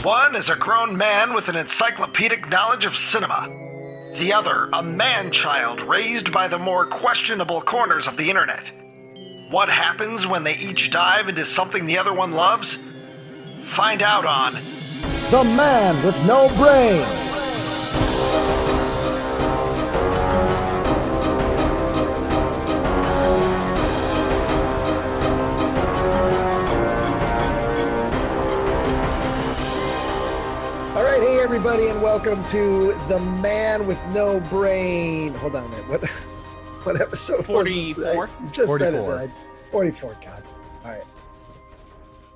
One is a grown man with an encyclopedic knowledge of cinema. The other, a man-child raised by the more questionable corners of the internet. What happens when they each dive into something the other one loves? Find out on The Man with No Brain. All right, hey everybody, and welcome to The Man with No Brain. Hold on a minute. What episode 44? was this? You just 44. said it, right? 44, God. All right.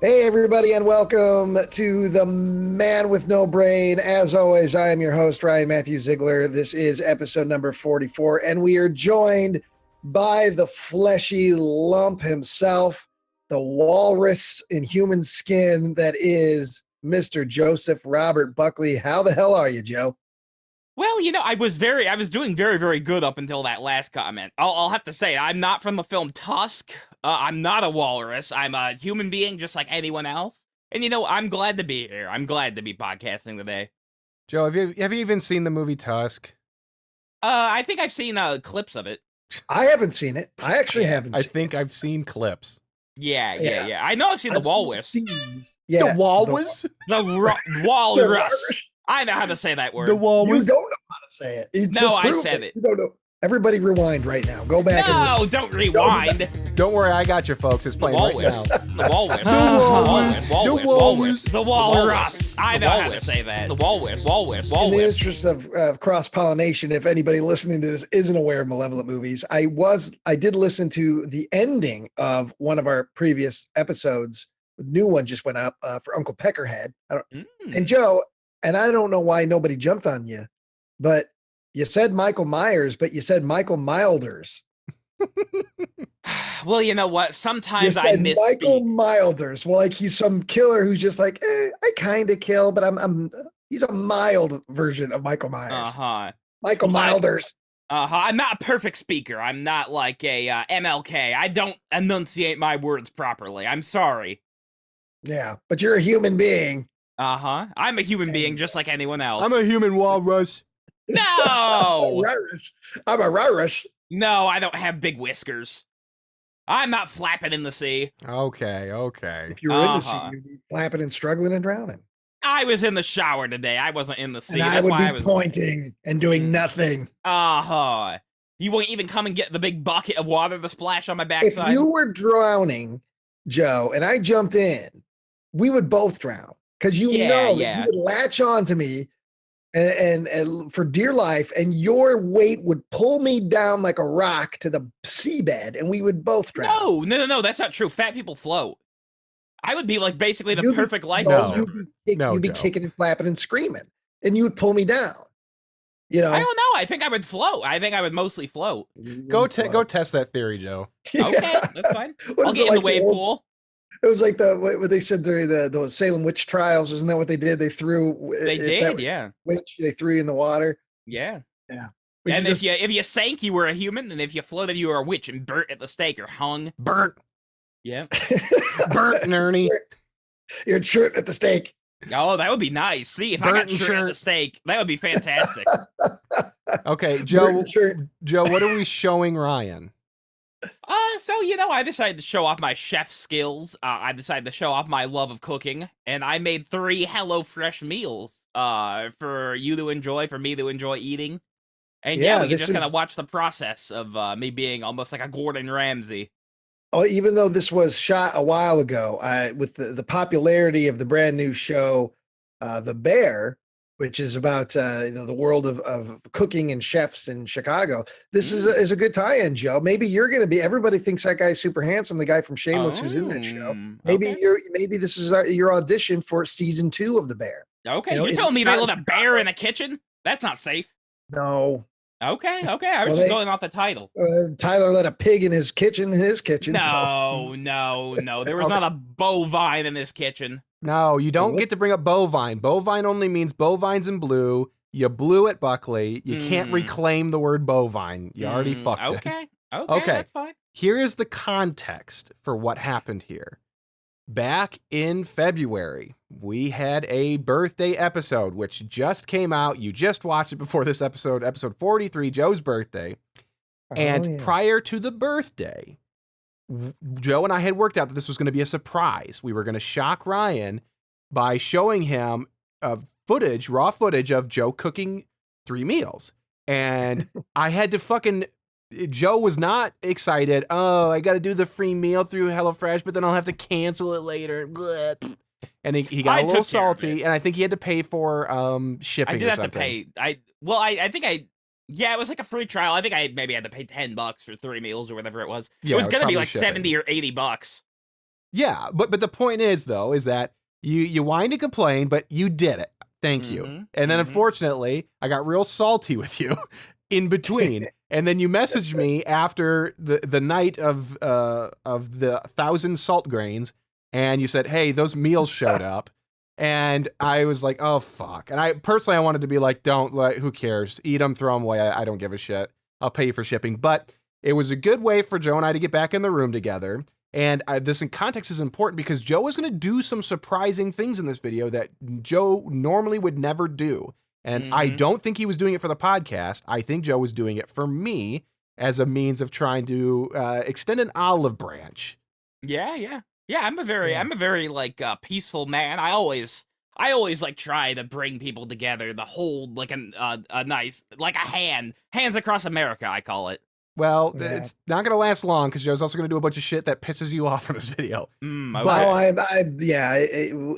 Hey, everybody, and welcome to The Man with No Brain. As always, I am your host, Ryan Matthew Ziegler. This is episode number 44, and we are joined by the fleshy lump himself, the walrus in human skin that is Mr. Joseph Robert Buckley. How the hell are you, Joe? Well, you know, I was doing very, very good up until that last comment. I'll have to say, I'm not from the film Tusk. I'm not a walrus. I'm a human being just like anyone else. And, you know, I'm glad to be here. I'm glad to be podcasting today. Joe, have you even seen the movie Tusk? I think I've seen clips of it. I haven't seen it. I actually haven't I seen think I've seen clips. Yeah. I know I've seen the walrus. Yeah, The walrus? Walrus. I know how to say that word. The You walrus? don't know how to say it. You No, just I proved said it. it. You don't know. Everybody rewind right now. Go back and No, listen. don't rewind. Don't worry, I got you, folks. It's The playing right walrus. now. The walrus. The walrus. The walrus. I know how to say that. The walrus. In the interest of cross-pollination, if anybody listening to this isn't aware of Malevolent movies, I did listen to the ending of one of our previous episodes. A new one just went up for Uncle Peckerhead. And Joe, and I don't know why nobody jumped on you, but you said Michael Myers, but you said Michael Milders. Well, you know what? You Sometimes I said Michael misspeak. Milders. Well, like he's some killer who's just like, I kind of kill, but he's a mild version of Michael Myers. Uh-huh. Michael Milders. I'm not a perfect speaker. I'm not like a MLK. I don't enunciate my words properly. I'm sorry. Yeah, but you're a human being. Uh-huh. I'm a human being just like anyone else. I'm a human walrus. No! I'm a rarus. No, I don't have big whiskers. I'm not flapping in the sea. Okay. If you were in the sea, Uh-huh. you'd be flapping and struggling and drowning. I was in the shower today. I wasn't in the sea. And I That's would why be I was pointing and doing nothing. Uh-huh. You won't even come and get the big bucket of water to splash on my If backside? you were drowning, Joe, and I jumped in, we would both drown. Because you know that you would latch on to me and for dear life, and your weight would pull me down like a rock to the seabed, and we would both drown. No, that's not true. Fat people float. I would be like basically the You'd be- perfect life No. preserver. You'd be Joe. kicking and flapping and screaming, and you would pull me down. You know, I don't know. I think I would float. I think I would mostly float. Go test that theory, Joe. Okay, that's fine. What I'll is get it, in the like wave old- pool. It was like what they said during the Salem witch trials. Isn't that what they did? They threw. They if did, that was yeah. Witch, they threw you in the water. Yeah. We And should if you sank, you were a human, and if you floated, you were a witch and burnt at the stake or hung. Burnt. Yeah. Burnt, Ernie. You're chirping at the stake. Oh, that would be nice. See, if I got Burnt and short at the shirt. stake, that would be fantastic. Okay, Joe. Burnt shirt. Joe, what are we showing Ryan? So, you know, I decided to show off my chef skills. I decided to show off my love of cooking, and I made 3 HelloFresh meals, for you to enjoy, for me to enjoy eating. And Yeah, we can this just kind is- of watch the process of, me being almost like a Gordon Ramsay. Oh, even though this was shot a while ago, with the popularity of the brand new show, The Bear, which is about the world of cooking and chefs in Chicago. This is a good tie-in, Joe. Maybe you're going to be. Everybody thinks that guy's super handsome, the guy from Shameless who's in that show. Maybe Okay. maybe this is your audition for season 2 of The Bear. Okay, You know, you're it's telling me they not let a bear in a kitchen? That's not safe. No, Okay, I was Well, just they- going off the title. Tyler let a pig in his kitchen. So- No. There was Okay. not a bovine in this kitchen. No, you don't What? get to bring up bovine. Bovine only means bovines in blue. You blew it, Buckley. You can't Hmm. reclaim the word bovine. You already fucked it. Okay, Okay. that's fine. Here is the context for what happened here. Back in February, we had a birthday episode, which just came out. You just watched it before this episode 43, Joe's birthday. And prior to the birthday, Joe and I had worked out that this was going to be a surprise. We were going to shock Ryan by showing him raw footage of Joe cooking 3 meals. And I had to Joe was not excited. Oh, I got to do the free meal through HelloFresh, but then I'll have to cancel it later. And he got a little salty, and I think he had to pay for shipping. I did or have something. to pay. I think it was like a free trial. I think I maybe had to pay $10 for 3 meals or whatever it was. Yeah, it was gonna be like shipping. $70 or $80. Yeah, but the point is though, is that you whined and complained, but you did it. Thank you. And then unfortunately, I got real salty with you in between. And then you messaged me after the night of the 1,000 salt grains, and you said, "Hey, those meals showed up." And I was like, "Oh fuck!" And I wanted to be like, who cares? Eat them, throw them away. I don't give a shit. I'll pay you for shipping. But it was a good way for Joe and I to get back in the room together. And this in context is important because Joe is going to do some surprising things in this video that Joe normally would never do. And I don't think he was doing it for the podcast. I think Joe was doing it for me as a means of trying to extend an olive branch. Yeah. I'm a very like peaceful man. I always like try to bring people together, to hold like a nice, like hands across America, I call it. Well, it's not going to last long because Joe's also going to do a bunch of shit that pisses you off in this video. Okay.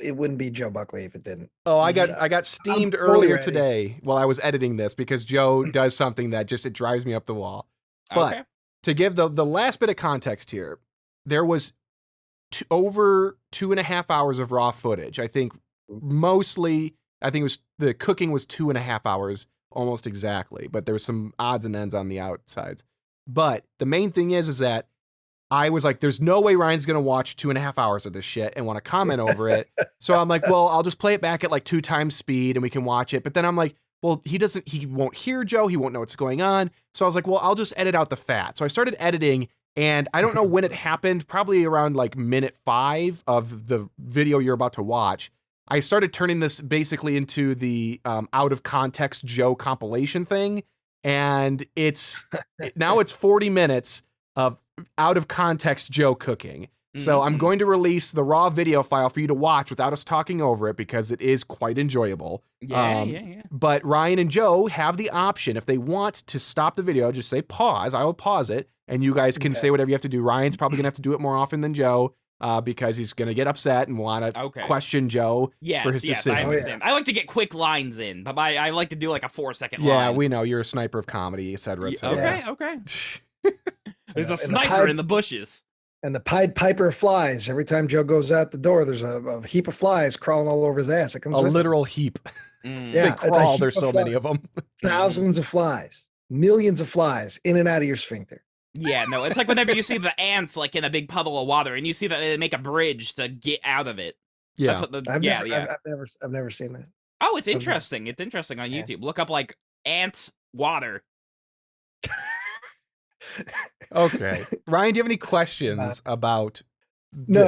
It wouldn't be Joe Buckley if it didn't. Oh, I got steamed earlier today while I was editing this because Joe does something that it drives me up the wall. But to give the last bit of context here, there was over 2.5 hours of raw footage. I think it was the cooking was 2.5 hours almost exactly, but there was some odds and ends on the outsides. But the main thing is that I was like, there's no way Ryan's going to watch 2.5 hours of this shit and want to comment over it. So I'm like, well, I'll just play it back at like 2 times speed and we can watch it. But then I'm like, well, he won't hear Joe. He won't know what's going on. So I was like, well, I'll just edit out the fat. So I started editing, and I don't know when it happened, probably around like minute 5 of the video you're about to watch. I started turning this basically into the out of context Joe compilation thing. And now it's 40 minutes of out of context Joe cooking. So I'm going to release the raw video file for you to watch without us talking over it because it is quite enjoyable. Yeah. But Ryan and Joe have the option, if they want to stop the video, just say pause. I will pause it, and you guys can say whatever you have to do. Ryan's probably going to have to do it more often than Joe because he's going to get upset and want to question Joe for his decision. I like to get quick lines in, but I like to do like a 4-second line. Yeah, we know. You're a sniper of comedy, et cetera, et cetera. Okay. There's a sniper in the bushes. And the Pied Piper flies. Every time Joe goes out the door, there's a heap of flies crawling all over his ass. It comes a literal heap. Yeah, they crawl. There's so many of them. Thousands of flies. Millions of flies in and out of your sphincter. Yeah, no, it's like whenever you see the ants like in a big puddle of water, and you see that they make a bridge to get out of it. Yeah, That's what I've never seen that. Oh, it's interesting. It's interesting on YouTube. Look up like ants water. Okay, Ryan, do you have any questions about this?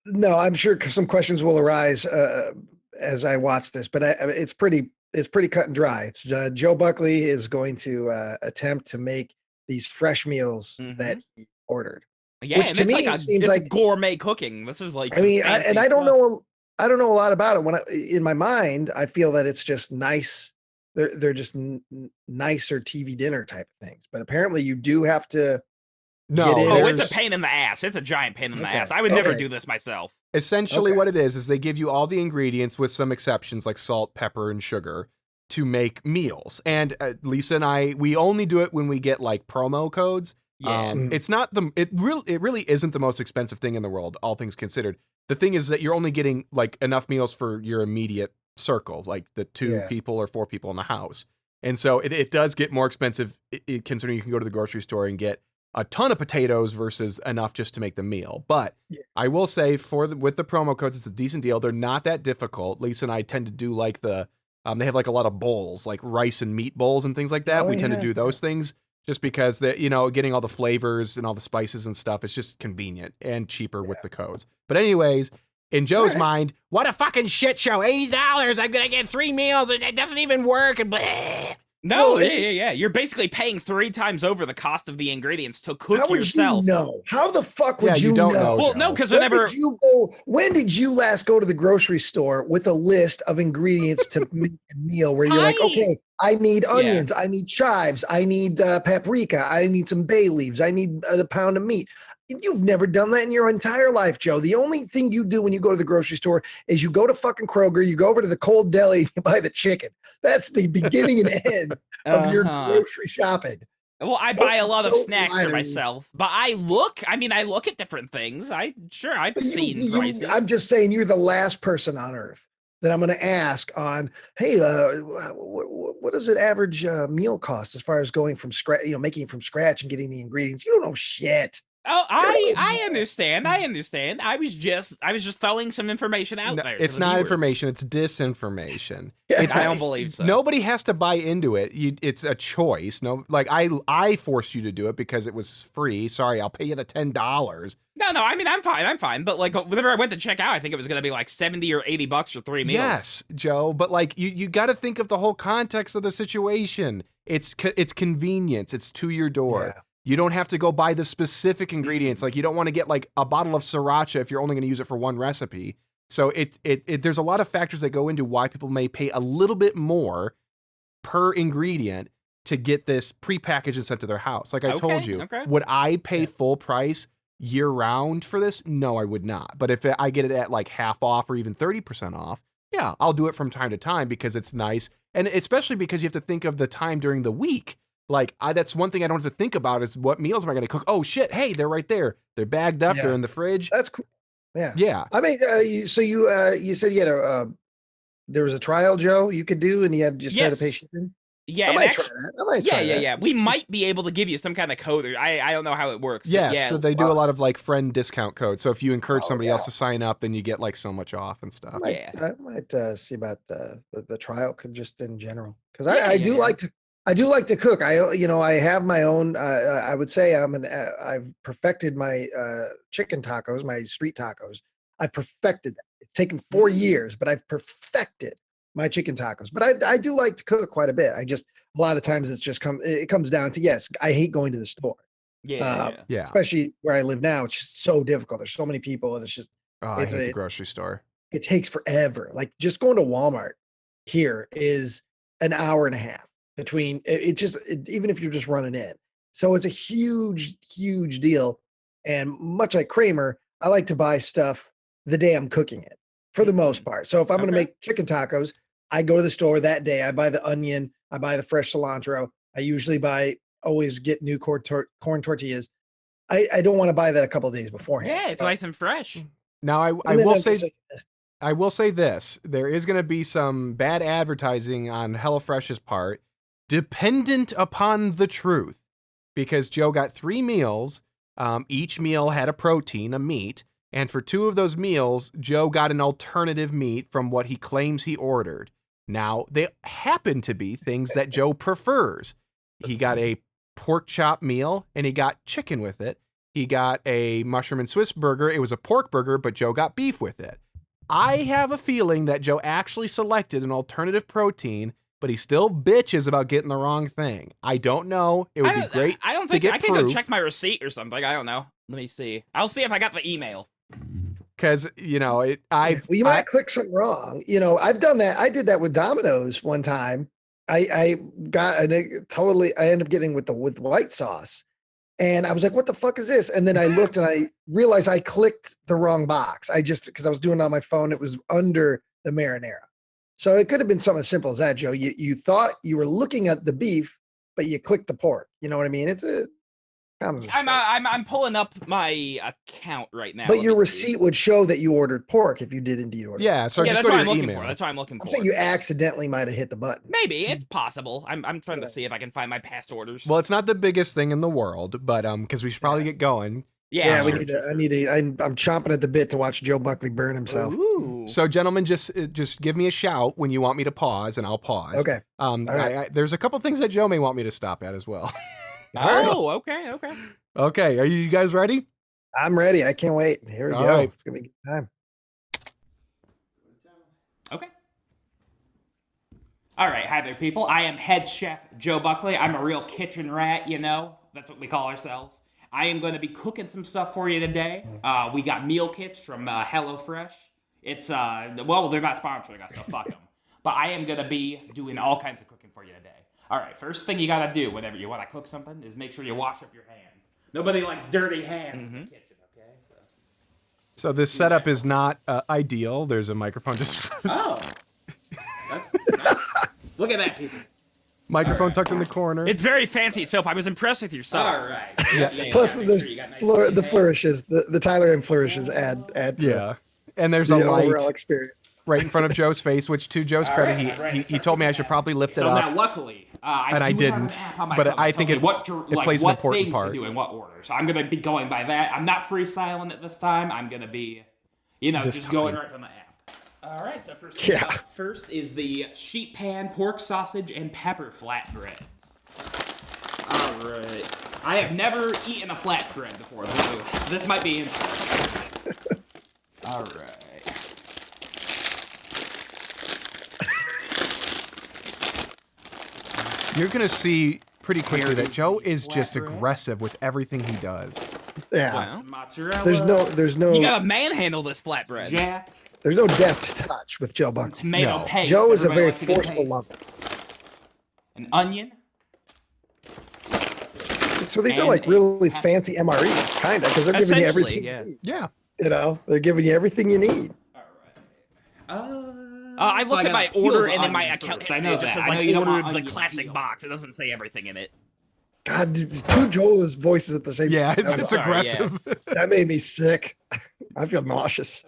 No, I'm sure some questions will arise as I watch this, but it's pretty cut and dry. It's Joe Buckley is going to attempt to make these fresh meals that he ordered. Yeah, which to me seems like gourmet cooking. This is like I don't know a lot about it. In my mind, I feel that it's just nice. They're just nicer TV dinner type of things. But apparently, you do have to. No, it's a pain in the ass. It's a giant pain in the ass. I would never do this myself. Essentially, what it is they give you all the ingredients with some exceptions like salt, pepper, and sugar to make meals. And Lisa and I, we only do it when we get like promo codes. Yeah. It's not it really isn't the most expensive thing in the world, all things considered. The thing is that you're only getting like enough meals for your immediate circle, like the 2 people or 4 people in the house. And so it does get more expensive considering you can go to the grocery store and get a ton of potatoes versus enough just to make the meal. But I will say with the promo codes, it's a decent deal. They're not that difficult. Lisa and I tend to do like they have like a lot of bowls, like rice and meat bowls and things like that. We tend to do those things just because getting all the flavors and all the spices and stuff is just convenient and cheaper with the codes. But anyways, In Joe's mind, what a fucking shit show. $80. I'm going to get 3 meals and it doesn't even work. And bleh. No, yeah. You're basically paying 3 times over the cost of the ingredients to cook How would yourself. you know? How the fuck would you don't know? Well, Joe. no, because whenever when did you last go to the grocery store with a list of ingredients to make a meal where you're like, okay, I need onions, I need chives, I need paprika, I need some bay leaves, I need a pound of meat. You've never done that in your entire life, Joe. The only thing you do when you go to the grocery store is you go to fucking Kroger, you go over to the cold deli, you buy the chicken. That's the beginning and end of your grocery shopping. Well, I buy a lot of snacks for myself, but I look at different things. I've seen prices. I'm just saying you're the last person on earth that I'm going to ask on, hey, what does an average meal cost as far as going from scratch, making from scratch and getting the ingredients? You don't know shit. Oh, I understand. I was just throwing some information out there. It's not information. It's disinformation. Yeah, I don't believe so. Nobody has to buy into it. It's a choice. No, like I forced you to do it because it was free. Sorry, I'll pay you the $10. No. I mean, I'm fine. But like, whenever I went to check out, I think it was gonna be like $70 or $80 for 3 meals. Yes, Joe. But like, you got to think of the whole context of the situation. It's convenience. It's to your door. Yeah. You don't have to go buy the specific ingredients. Like, you don't want to get like a bottle of sriracha if you're only going to use it for one recipe. So there's a lot of factors that go into why people may pay a little bit more per ingredient to get this prepackaged and sent to their house. Like I told you, would I pay full price year round for this? No, I would not. But if I get it at like half off or even 30% off, yeah, I'll do it from time to time because it's nice. And especially because you have to think of the time during the week. Like, that's one thing I don't have to think about is what meals am I going to cook? Oh, shit. Hey, they're right there. They're bagged up. Yeah. They're in the fridge. That's cool. Yeah. Yeah. I mean, you said you had there was a trial, Joe, you could do, and you had just had a patient in? Yeah. I might try that. Yeah. We might be able to give you some kind of code. I don't know how it works. Yeah. So they do a lot of like friend discount codes. So if you encourage somebody else to sign up, then you get like so much off and stuff. I might see about the trial just in general. Because I do like to cook. I have my own. I would say I've perfected my chicken tacos, my street tacos. I perfected that. It's taken 4 years, but I've perfected my chicken tacos. But I do like to cook quite a bit. A lot of times it comes down to, yes, I hate going to the store. Yeah. Especially where I live now, it's just so difficult. There's so many people, and it's just. I hate the grocery store. It takes forever. Like just going to Walmart here is an hour and a half. Between even if you're just running in. So it's a huge deal. And much like Kramer, I like to buy stuff the day I'm cooking it for the most part. So if I'm going to make chicken tacos, I go to the store that day. I buy the onion. I buy the fresh cilantro. I usually always get new corn tortillas. I don't want to buy that a couple of days beforehand. Yeah, it's nice and fresh. Now I will say this. There is going to be some bad advertising on HelloFresh's part, dependent upon the truth, because Joe got 3 meals. Each meal had a protein, a meat, and for 2 of those meals, Joe got an alternative meat from what he claims he ordered. Now, they happen to be things that Joe prefers. He got a pork chop meal, and he got chicken with it. He got a mushroom and Swiss burger. It was a pork burger, but Joe got beef with it. I have a feeling that Joe actually selected an alternative protein, but he still bitches about getting the wrong thing. I don't know. It would be great. I don't think I can go check my receipt or something. I don't know. Let me see. I'll see if I got the email. Because you might click something wrong. I've done that. I did that with Domino's one time. I ended up getting with white sauce, and I was like, "What the fuck is this?" And then I looked and I realized I clicked the wrong box. Because I was doing it on my phone. It was under the marinara. So it could have been something as simple as that, Joe. You thought you were looking at the beef, but you clicked the pork. You know what I mean? It's a common mistake. I'm pulling up my account right now. But your receipt would show that you ordered pork if you did indeed order. Yeah, so just that's go what to I'm your looking email. for. That's what I'm looking for. I'm saying you accidentally might have hit the button. Maybe it's possible. I'm trying to see if I can find my past orders. Well, it's not the biggest thing in the world, but because we should probably get going. Yeah, we need to. I'm chomping at the bit to watch Joe Buckley burn himself. Ooh. So, gentlemen, just give me a shout when you want me to pause, and I'll pause. Okay. Right. There's a couple things that Joe may want me to stop at as well. Oh, okay. Okay, are you guys ready? I'm ready. I can't wait. Here we go. Right. It's gonna be a good time. Okay. All right, hi there, people. I am head chef Joe Buckley. I'm a real kitchen rat, you know. That's what we call ourselves. I am going to be cooking some stuff for you today. We got meal kits from HelloFresh. It's, well, they're not sponsoring us, so fuck them. But I am going to be doing all kinds of cooking for you today. All right, first thing you got to do whenever you want to cook something is make sure you wash up your hands. Nobody likes dirty hands in the kitchen, okay? So this setup is not ideal. There's a microphone just... Oh. Look at that, people. Microphone tucked in the corner. It's very fancy soap. I was impressed with your soap. All right. Yeah. Plus, there's the flourishes, the Tyler and flourishes add to Yeah. And there's the a light overall experience. right in front of Joe's face, which to Joe's credit, he told me I should probably lift it So up. now, luckily, And I do have didn't, an app on my but phone that I tells think me it plays an what important things part. to do in what order. So I'm going to be going by that. I'm not freestyling it this time. I'm going to be, going right from the app. All right, so first is the sheet pan pork sausage and pepper flatbreads. All right. I have never eaten a flatbread before, so this might be interesting. All right. You're going to see pretty quickly that Joe is just aggressive with everything he does. Yeah. Well, mozzarella. There's no You gotta manhandle this flatbread. There's no deft touch with Joe Buckley. Tomato No. paste. Joe is a Everybody very likes a good forceful paste. lover. An onion. So these are And like a really pepper. fancy MREs, kind of, because they're giving you Essentially, everything. yeah. You need. Yeah. You know, they're giving you everything you need. All right. I looked at my order and then my account. I know it just says like ordered the classic box. It doesn't say everything in it. God, two Joe's voices at the same Yeah, time. it's aggressive. That made me sick. I feel nauseous.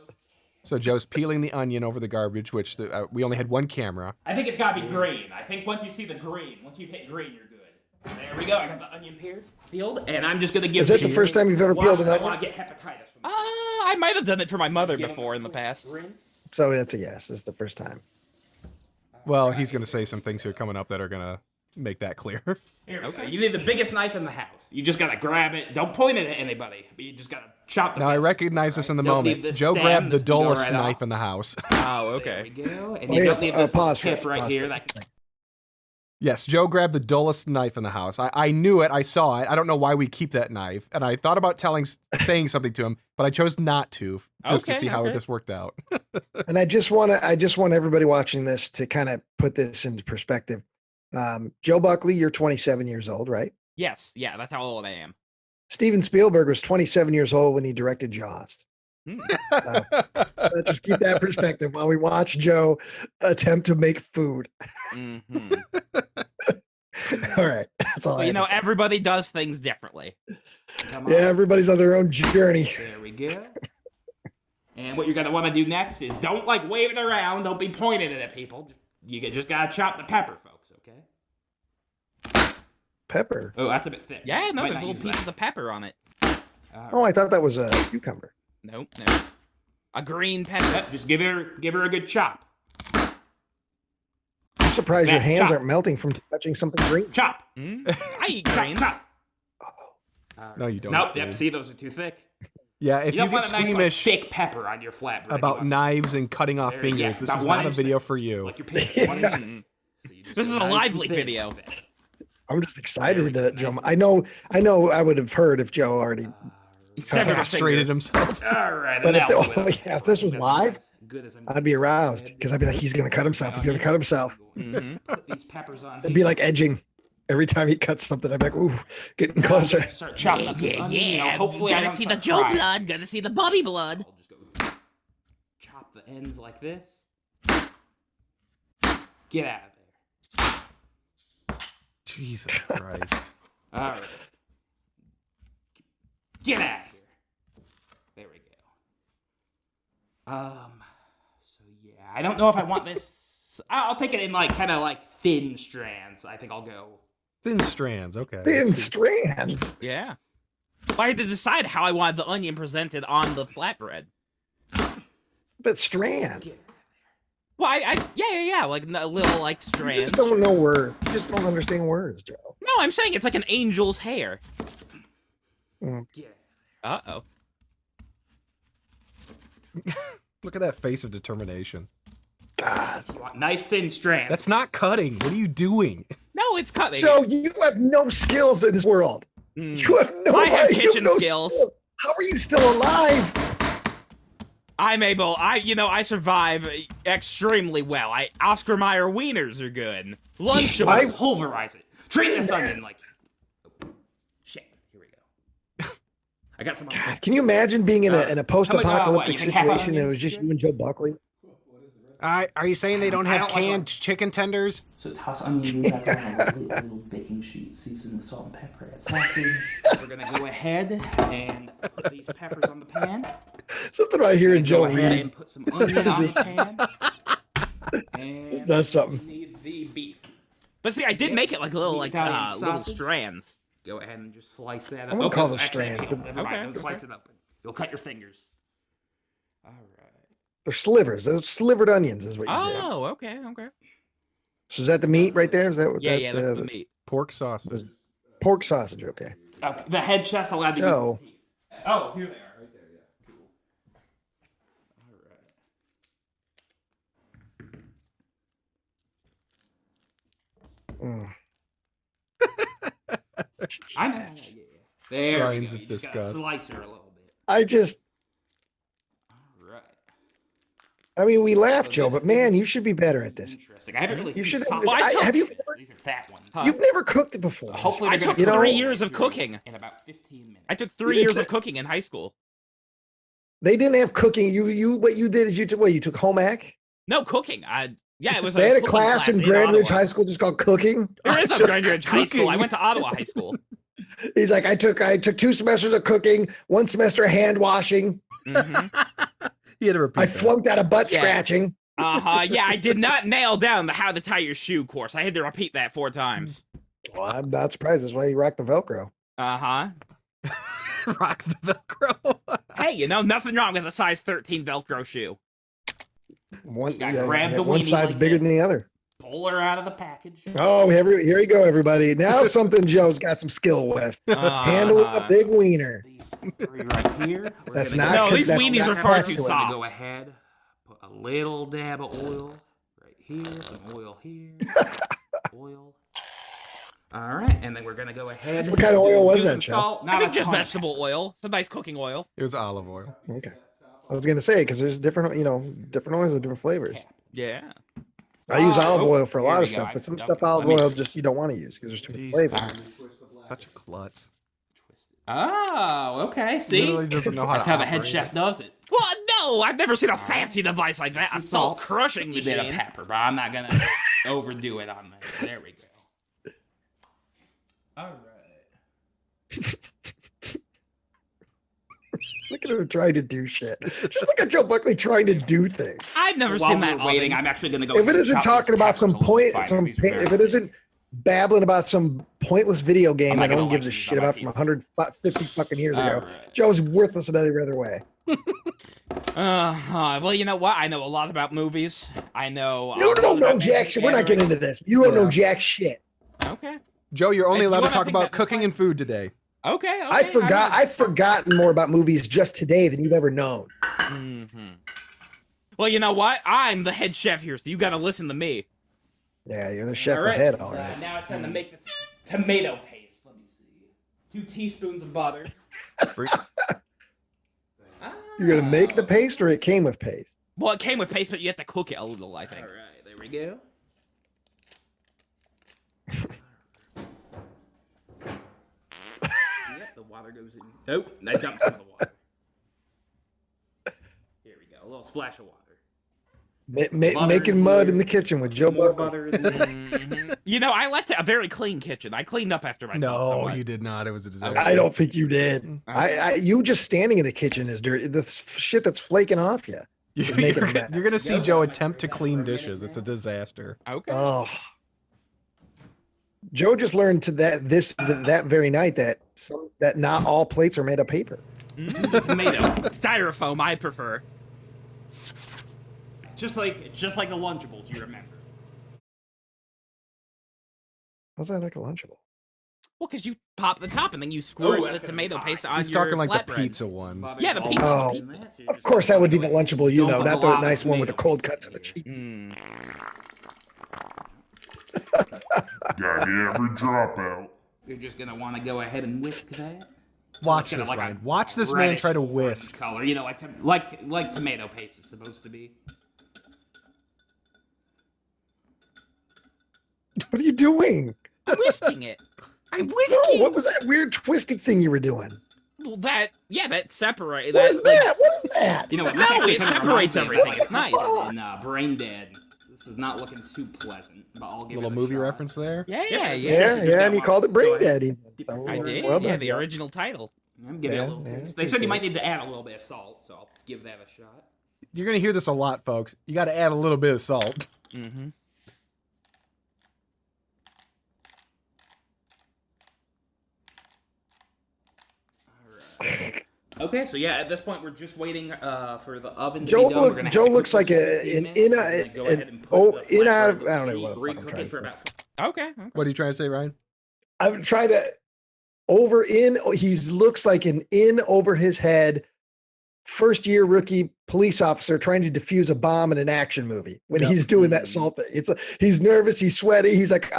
So Joe's peeling the onion over the garbage, which we only had one camera. I think it's gotta be green. I think once you see the green, once you've hit green, you're good. There we go. I got the onion peeled, and I'm just gonna give. Is that the first time you've ever peeled an I onion? want to get hepatitis. I might have done it for my mother before in the past. So that's a yes. This is the first time. Well, he's going to say some things here coming up that are going to make that clear. Here we go. You need the biggest knife in the house. You just gotta grab it. Don't point it at anybody, but you just gotta chop the Now, I bits, recognize this in the Don't need moment. this Joe stem. grabbed the This can go dullest right knife off. in the house. Oh, okay. There we go. And Oh, you yeah, don't need this pause tip first, right pause here. first. That Yes, Joe grabbed the dullest knife in the house. I knew it. I saw it. I don't know why we keep that knife. And I thought about saying something to him, but I chose not to, just to see how this worked out. And I just want everybody watching this to kind of put this into perspective. Joe Buckley, you're 27 years old, right? Yes, yeah, that's how old I am. Steven Spielberg was 27 years old when he directed Jaws. So, let's just keep that perspective while we watch Joe attempt to make food. Mm-hmm. All right, that's all. Well, you know, everybody does things differently. Come on. Yeah, everybody's on their own journey. There we go. And what you're gonna want to do next is don't like wave it around. Don't be pointing it at people. You just gotta chop the pepper, folks. Okay. Pepper. Oh, that's a bit thick. Yeah, no, Might there's not little use pieces of pepper on it. Oh, I thought that was a cucumber. Nope, no. A green pepper. Yep, just give her a good chop. I'm surprised your hands chop. aren't melting from touching something green. Chop. I eat green. Chop. No, you don't. Nope. Yep. See, those are too thick. Yeah, if you don't get want a nice, squeamish thick pepper on your flatbread. about knives and cutting off There, yeah, fingers, this about is 1 not a inch video thick. for you. Like your penis. 1 inch. This is a lively video. I'm just excited that Joe. I know. I would have heard if Joe already castrated himself. All right. But now if this was live, I'd be aroused because I'd be like, he's gonna cut himself. He's gonna cut himself. Put these peppers on. It'd be like edging. Every time he cuts something, I'd be like, ooh, getting closer. Start chopping up the Yeah, onion, you know, yeah. hopefully I Gotta don't see the start Joe crying. blood. Gotta see the Bubby blood. I'll just go chop the ends like this. Get out of there. Jesus Christ. All right. Get out of here. There we go. So yeah, I don't know if I want this. I'll take it in like kind of like thin strands. I think I'll go. Thin strands, okay. Thin strands. Yeah. Well, I had to decide how I wanted the onion presented on the flatbread. But strand. Well, yeah, like a little like You strands. just don't know words. You just don't understand words, Joe. No, I'm saying it's like an angel's hair. Mm. Look at that face of determination. God. You want nice thin strands. That's not cutting. What are you doing? No, it's cutting. Joe, you have no skills in this world. You have no. I have you kitchen no skills. How are you still alive? I'm able. I survive extremely well. Oscar Mayer wieners are good. Lunchable. Pulverize it. Treat this onion like. Shit. Here we go. I got some. God, can you imagine being in a post-apocalyptic you think half situation and it onion? was just you and Joe Buckley? Are you saying they don't have don't like canned chicken tenders? So toss onion back on a little baking sheet, season with salt and pepper, add sausage. We're gonna go ahead and put these peppers on the pan. Something I hear in Joe Go ahead read. and put some onion on the pan. And does something. we need the beef. But see, I did make it like little strands. Go ahead and just slice that up. I'm gonna call those actually, strands. Never mind. Don't slice it open. You'll cut your fingers. All right. They're slivers. Those slivered onions is what you do. Oh, okay. So is that the meat right there? Is that what Yeah, that, that's the meat. Pork sausage. was- pork sausage? Okay. Okay. The head chef's allowed to No. use his teeth. Oh, here they are. Right there, yeah. Cool. Mm. I'm there. Brian's we a go. You just gotta disgust. slice her a little bit. I just. All right. I mean, we laugh, So Joe, this but is man, you should be better at this. Interesting. I haven't really You seen should- some- I- took have you these. ever- These are fat ones. You've never cooked it before. Hopefully, I they're You took know- 3 years of cooking in about 15 minutes. I took 3 You years did- of cooking in high school. They didn't have cooking. What you did is you took home ec. No cooking. Yeah, it was. They had a cooking class in Grand Ridge Ottawa. High School just called cooking. There is I a took Grand Ridge High School. I cooking. went to Ottawa High School. He's like, I took 2 semesters of cooking, 1 semester of hand washing. Mm-hmm. He had to repeat I that. flunked out of butt Yeah. scratching. Yeah, I did not nail down the how to tie your shoe course. I had to repeat that 4 times. Well, I'm not surprised. That's why you rock the Velcro. Rock the Velcro. Hey, nothing wrong with a size 13 Velcro shoe. One, gotta grab the one weenie side's like bigger this. than the other. Pull her out of the package. Oh, here you go, everybody. Now something Joe's got some skill with. Handling a big wiener. These 3 right here. We're That's gonna not go- No, co- these that's weenies not are far too masculine. soft. Go ahead, put a little dab of oil right here, some oil here, oil. All right, and then we're gonna go ahead. What kind of oil was do that, some Joe? salt. I Not think a just ton. vegetable oil. Some nice cooking oil. It was olive oil. Okay. I was gonna say because there's different oils with different flavors. Yeah. I use olive Oh, oil for a here lot we of go. stuff, I- but some okay, stuff olive let me- oil just you don't want to use because there's too much Jeez. flavor. Such a klutz. Oh, okay. See, Literally doesn't know how that's to how the head operate chef it. does it. Well, no, I've never seen a fancy device like that. A salt crushing A machine. bit of pepper, but I'm not gonna overdo it on this. There we go. All right. Look at her trying to do shit. Just look at Joe Buckley trying to do things. I've never While seen we're that waiting, oven. I'm actually gonna go. If ahead it and isn't chop talking these about peppers some a little point, finer. These are very if it isn't babbling about some pointless video game I'm that not no gonna one gives a like shit these. I about like from these. 150 fucking years ago, Alright. Joe's worthless in every other way. Well, you know what? I know a lot about movies. I know. You a don't lot know about jack shit. We're not getting into this. You don't know Yeah. jack shit. Okay. Joe, you're only If you allowed to wanna talk think about that- cooking and food today. Okay. I forgot. I've forgotten more about movies just today than you've ever known. Well, you know what? I'm the head chef here, so you got to listen to me. Yeah, you're the chef All right. ahead, all right. Now it's time to make the tomato paste. Let me see. 2 teaspoons of butter. Bring- You're gonna make the paste, or it came with paste. Well, it came with paste, but you have to cook it a little, I think. All right, there we go. Yep, the water goes in. Nope, I dumped some of the water. Here we go. A little splash of water. Making in mud here. in the kitchen with Joe More Buckley. butter in there. You know, I left it a very clean kitchen. I cleaned up after myself. No, somewhat. you did not. It was a disaster. I don't think you did. You just standing in the kitchen is dirty. The shit that's flaking off you. You're, making a you're, mess. you're gonna see Go. Joe attempt to clean dishes. It's a disaster. Okay. Oh. Joe just learned to that very night that not all plates are made of paper. Tomato. Styrofoam, I prefer. Just like the Lunchables, you remember. How's that like a Lunchable? Well, because you pop the top and then you squirt that's the gonna be tomato hot. paste on He's your talking like flatbread. the pizza ones. Bobby's Yeah, the all pizza. about Oh, in that, so you Of just course, that would be the go ahead Lunchable, and you know, dump a not the glob of nice one with the tomato cold paste cuts in and the here. cheese. Got every dropout. You're just gonna want to go ahead and whisk that. Watch It's gonna this, like a Ryan. Watch this man try to reddish-orange whisk. color, you know, like tomato paste is supposed to be. What are you doing? I'm whisking it. I'm No, whisking. what was that weird twisting thing you were doing? Well, that separate. What is that? What is that? You know what? No, This actually it kinda separates reminds me of everything. thing It's nice. In Brain Dead. This is not looking too pleasant, but I'll give Little it a movie shot. reference there. Yeah, Yeah, yeah. And you called it Brain Go ahead. Dead. even. Dip your So, I finger did. well yeah, done, the Joe. original title. I'm giving it a Yeah, little yeah, taste. They said you appreciate might need to add a little bit of salt, so I'll give that a shot. You're gonna hear this a lot, folks. You got to add a little bit of salt. Mm-hmm. Alright. Okay, so yeah, at this point we're just waiting for the oven to Joe be done. We're look- gonna have Joe to cook looks this like for a- 15 an minutes, in- and then go an- ahead and put oh, the in out flatbread of- I don't know sheet, what the fuck I'm re-cook trying it for to about. Okay. What are you trying to say, Ryan? I'm trying to he looks like an in over his head first year rookie police officer trying to defuse a bomb in an action movie when Yep. he's doing that salt thing. He's nervous, he's sweaty, he's like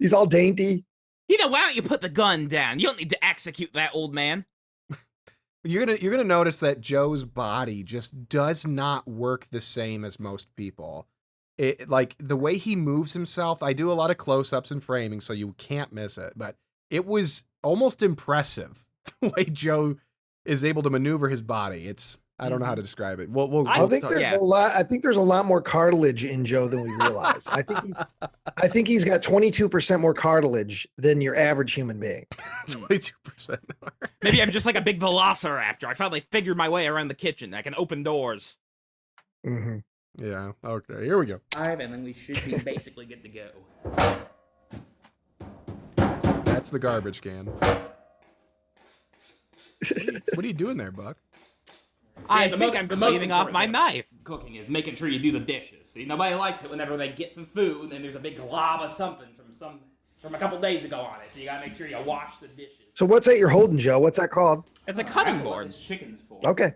he's all dainty. You know, why don't you put the gun down? You don't need to execute that old man. You're gonna notice that Joe's body just does not work the same as most people. It, like the way he moves himself, I do a lot of close-ups and framing, so you can't miss it. But it was almost impressive the way Joe is able to maneuver his body. I don't know how to describe it. We'll I I think talk- there's yeah. a lot. I think there's a lot more cartilage in Joe than we realize. I think he's got 22% more cartilage than your average human being. 22%. Maybe I'm just like a big velociraptor. I finally figured my way around the kitchen. I can open doors. Mm-hmm. Yeah. Okay. Here we go. 5, and then we should be basically good to go. That's the garbage can. What are you doing there, Buck? I the think most- I'm the most cleaning off important my thing knife. Cooking is making sure you do the dishes. See, nobody likes it whenever they get some food and there's a big glob of something from a couple days ago on it. So you gotta make sure you wash the dishes. So what's that you're holding, Joe? What's that called? It's a I cutting don't know what board. this chicken's for. Okay.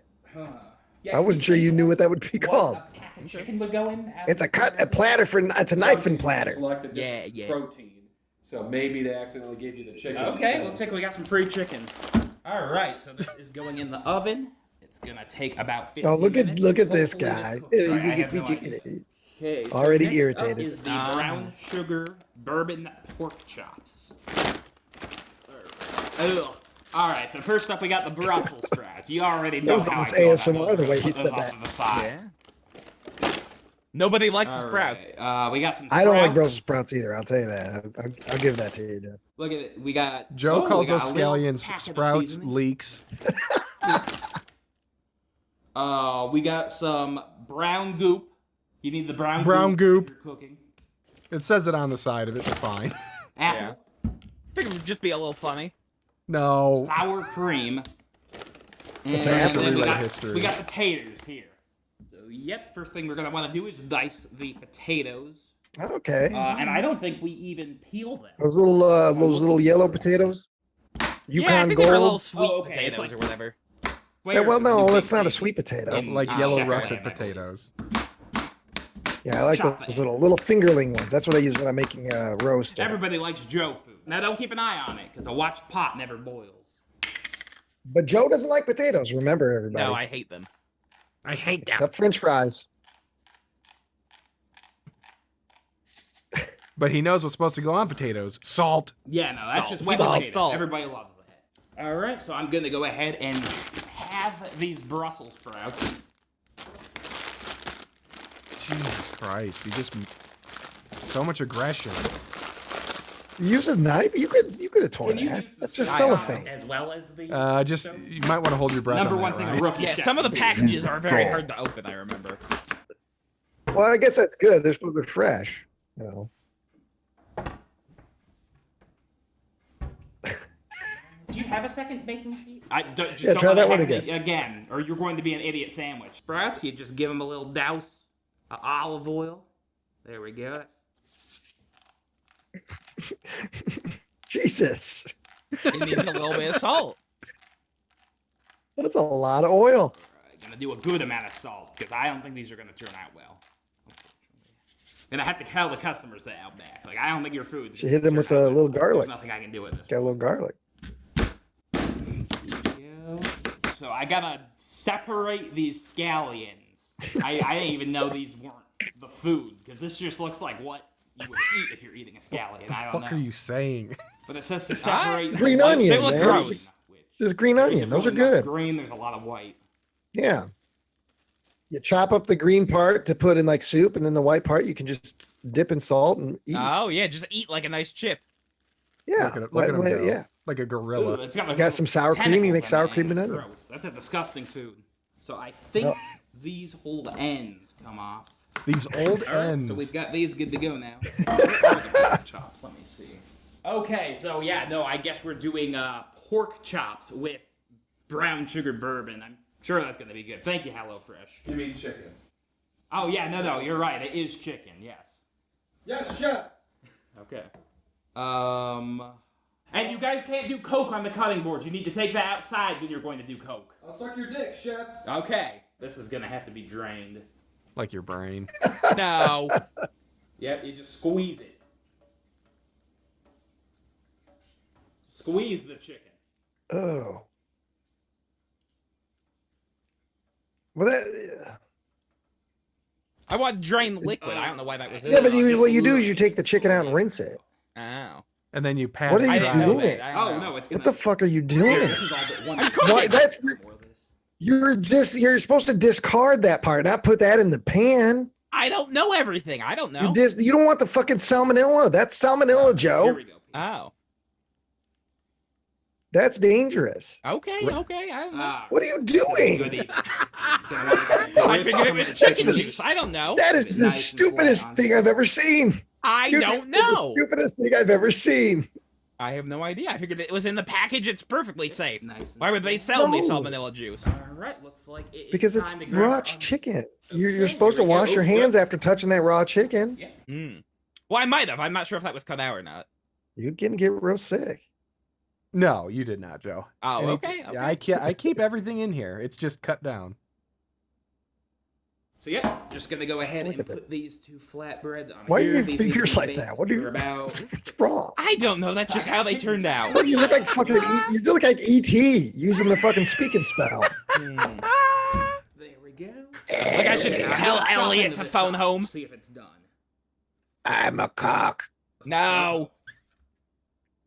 Yeah, I wasn't sure you knew what that would be what called. a pack of chicken would go in. It's a platter it's a knife and platter. Select a Yeah, different yeah. protein. So maybe they accidentally gave you the chicken. Okay, instead. looks like we got some free chicken. All right, so this is going in the oven. It's gonna take about 15 Oh, look minutes. at this Hopefully guy. cooks right. I You have can no feed idea. chicken. Okay, so Already next irritated. Up is the brown sugar bourbon pork chops. Ugh. All right, so first up we got the Brussels sprouts. You already know was how I almost feel ASMR about the way he Put said those off that. to the side. Nobody likes the All sprouts. right, we got some. I don't like sprouts. Brussels sprouts either. I'll tell you that. I'll give that to you, Joe. Look at it. We got. Joe oh, calls we got those a little scallions packet of sprouts seasoning. leeks. We got some brown goop. You need the brown Goop. if you're cooking. It says it on the side of it. They're fine. Apple, Figured it would just be a little funny. No. sour cream, and That's an apple. then we Rewrite got, history. we got potatoes here. So yep, first thing we're gonna want to do is dice the potatoes, Okay. and I don't think we even peel them. Those little yellow potatoes. Yeah, I Yukon think they're little Gold. sweet Oh, okay, it's potatoes like- or whatever. Wait, Yeah, well, no, you that's think not a they- sweet potato. in, Like yellow Chevrolet, russet I believe. potatoes. Yeah, I like Chop those it. little fingerling ones. That's what I use when I'm making roast. Everybody likes Joe food. Now don't keep an eye on it, because a watched pot never boils. But Joe doesn't like potatoes. Remember, everybody. No, I hate them. I hate them. Except French fries. But he knows what's supposed to go on potatoes. Salt. Yeah, no, that's Salt. just wet Salt. potato. Salt. Everybody loves that. All right, so I'm gonna go ahead and have these Brussels sprouts. Jesus Christ. So much aggression. Use a knife. You could have torn Can you that. use the That's just style cellophane. as well as the? Just, stove? you might want to hold your breath Number on one that, thing right? a rookie Yeah, chef some of the can do. packages are very hard to open, I remember. Well, I guess that's good. They're supposed to be fresh. You know. Do you have a second baking sheet? Just Yeah, don't try let that it one happen again. or you're going to be an idiot sandwich. Sprouts, you just give them a little douse of olive oil. There we go. Jesus. It needs a little bit of salt. That's a lot of oil. Gonna do a good amount of salt because I don't think these are gonna turn out well. And I have to tell the customers that out back. Like, I don't think your food. Should hit them with a little garlic. There's nothing I can do with this. Got a little garlic. So I gotta separate these scallions. I didn't even know these weren't the food because this just looks like what you would eat if you're eating a scallion. I don't know. What are you saying? But it says to separate Green the white- onion, They look man. gross. Just green onion. Those are good. Green. There's a lot of white. Yeah. You chop up the green part to put in like soup, and then the white part you can just dip in salt and eat. Oh yeah, just eat like a nice chip. Yeah. Look at him go. Yeah. Like a gorilla. Ooh, it's got, like, got some sour cream, you tentacles make on sour the cream end. and onion. Gross. That's a disgusting food. So I think Oh. these old ends come off. These old All right, ends. so we've got these good to go now. Pork chops. Let me see. Okay, so yeah, no, I guess we're doing pork chops with brown sugar bourbon. I'm sure that's gonna be good. Thank you, HelloFresh. You mean chicken? Oh yeah, no, you're right. It is chicken. Yes. Yes, chef. Okay. And you guys can't do Coke on the cutting board. You need to take that outside when you're going to do Coke. I'll suck your dick, chef. Okay. This is gonna have to be drained. Like your brain. No. Yep, you just squeeze it. Squeeze the chicken. Oh. Well, that. I want to drain the liquid. I don't know why that was in Yeah, there. but what you do is you take the chicken out and rinse it. Oh. And then you pat What it are you dry. didn't know doing? that. I don't Oh know. no, it's What gonna. the fuck are you doing? Here, this is all but one. I'm cooking. Why, that's More of this. you're supposed to discard that part, not put that in the pan. I don't know everything. I don't know. You don't want the fucking salmonella. That's salmonella, Here Joe. we go. Oh. That's dangerous. Okay. I don't know. What are you doing? Good eating. I figured it was chicken the- juice. I don't know. That is It's the nice and stupidest flat on thing I've ever seen. I Dude, don't it's know. The stupidest thing I've ever seen. I have no idea. I figured it was in the package. It's perfectly safe. Nice and Why would they sell me No. salmonella juice? All right, looks like Because it's time to grab raw our- chicken. You're Okay, supposed to here we go. wash your hands after touching that raw chicken. Yeah. Mm. Well, I might have. I'm not sure if that was cut out or not. You can get real sick. No, you did not, Joe. Oh, Any- okay. Yeah, I keep everything in here. It's just cut down. So yeah, just gonna go ahead Look and at that. put these two flatbreads on Why are here. your These need to fingers be like baked that? What are for you? about? What's wrong? I don't know. That's just how they turned out. You look like fucking. You look like ET using the fucking speaking spell. Hmm. There we go. Like I should Yeah, tell I'll chop Elliot into to this phone sauce, home. See if it's done. I'm a cock. No.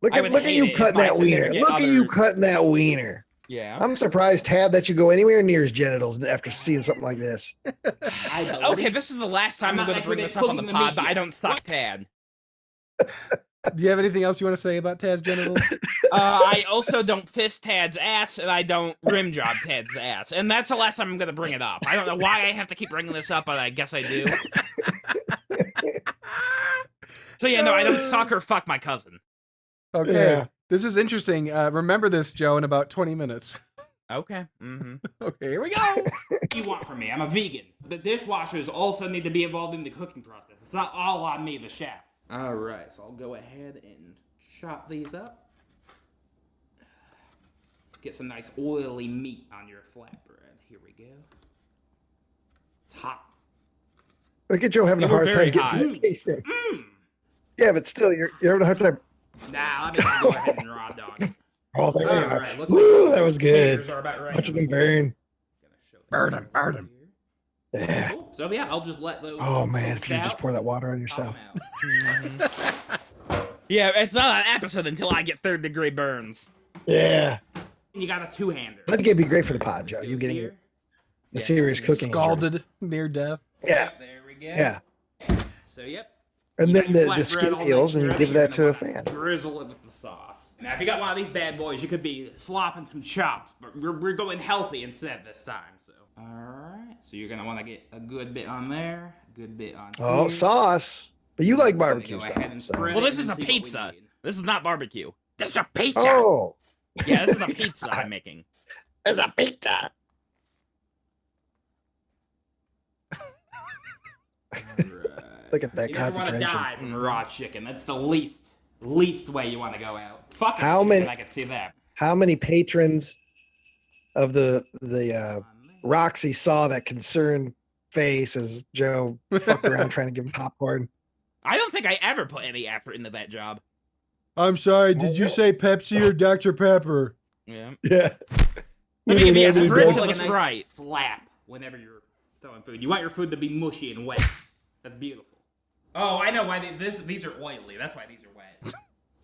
Look I at would look at hate you it if cutting I that sit there wiener. and get Look at you other- cutting that wiener. Yeah. I'm surprised, Tad, that you go anywhere near his genitals after seeing something like this. Okay, this is the last time I'm I'm not going to bring good this at up on the cooking the pod, meat but I yet. don't suck Tad. Do you have anything else you want to say about Taz's genitals? I also don't fist Tad's ass, and I don't rim job Tad's ass. And that's the last time I'm going to bring it up. I don't know why I have to keep bringing this up, but I guess I do. So yeah, no, I don't suck or fuck my cousin. Okay. Yeah. This is interesting. Remember this, Joe, in about 20 minutes. Okay. Mm-hmm. Okay, here we go. What do you want from me? I'm a vegan. The dishwashers also need to be involved in the cooking process. It's not all on me, the chef. All right, so I'll go ahead and chop these up. Get some nice oily meat on your flatbread. Here we go. It's hot. Look at Joe having They a were hard time very getting to the casing. Yeah, but still, you're having a hard time. Nah, I'm gonna go ahead and raw dog it. Oh, there All you are. right, looks Woo, like that was potatoes good. are about ready. Watching them burn. Gonna show Burn them 'em, burn 'em. here. Yeah. Cool. So yeah, I'll just let those. Oh man, if you roast just out, pour that water on pop 'em yourself. out. Yeah, it's not an episode until I get third-degree burns. Yeah. You got a two-hander. I think it'd be great for the pod, Joe. You getting Here. a serious cooking. injury. Scalded near death. Yeah. There we go. Yeah. So yep. And You then got your the flatbread skin all peels nice and you ready, give you're that to a gonna fan. Drizzle it with the sauce. Now, if you got one of these bad boys, you could be slopping some chops, but we're going healthy instead this time. So, all right. So you're gonna want to get a good bit on there, a good bit on. Oh, here. sauce. But you like Gonna barbecue go ahead and sauce. So. spread Well, it this is and a see what we pizza. need. This is not barbecue. This is a pizza. Oh, Yeah, this is a pizza I'm making. there's a pizza. All right. Look at that You never want to concentration. die from a raw chicken. That's the least least way you want to go out. Fuck How chicken, many- I can see that. How many patrons of the Roxy saw that concerned face as Joe fucked around trying to give him popcorn? I don't think I ever put any effort into that job. I'm sorry, did you say Pepsi or Dr. Pepper? Yeah. Yeah. Let me give you a Neither spritz did of Like the a nice Sprite. slap whenever you're throwing food. You want your food to be mushy and wet. That's beautiful. Oh, I know why these are oily. That's why these are wet.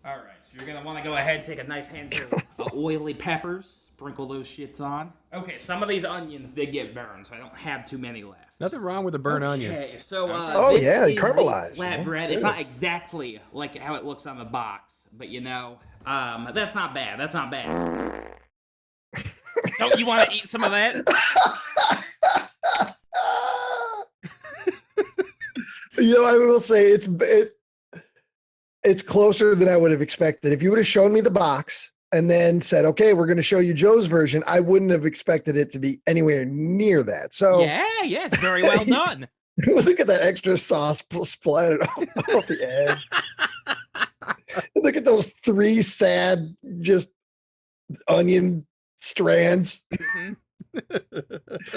All right, so you're gonna want to go ahead and take a nice handful of oily peppers. Sprinkle those shits on. Okay, some of these onions did get burned, so I don't have too many left. Nothing wrong with a burnt onion. Okay, so Oh, this yeah, is caramelized, the man. flatbread. It's Good. not exactly like how it looks on the box, but that's not bad. That's not bad. Don't you want to eat some of that? I will say it's closer than I would have expected. If you would have shown me the box and then said, "Okay, we're going to show you Joe's version," I wouldn't have expected it to be anywhere near that. So Yeah, it's very well done. look at that extra sauce splattered off the edge. Look at those 3 sad, just onion strands. Mhm.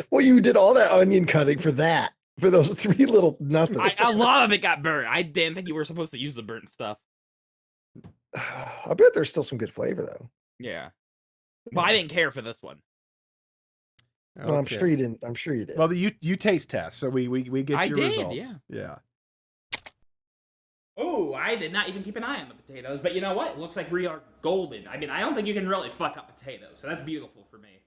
Well, you did all that onion cutting for those 3 little nothings. A lot of it got burnt. I didn't think you were supposed to use the burnt stuff. I bet there's still some good flavor though. Yeah. Well, I didn't care for this one. Well, I'm Okay. sure you didn't. I'm sure you did. Well, you taste test, so we get I your did, results. Yeah. Oh, I did not even keep an eye on the potatoes, but you know what? It looks like we are golden. I mean, I don't think you can really fuck up potatoes, so that's beautiful for me.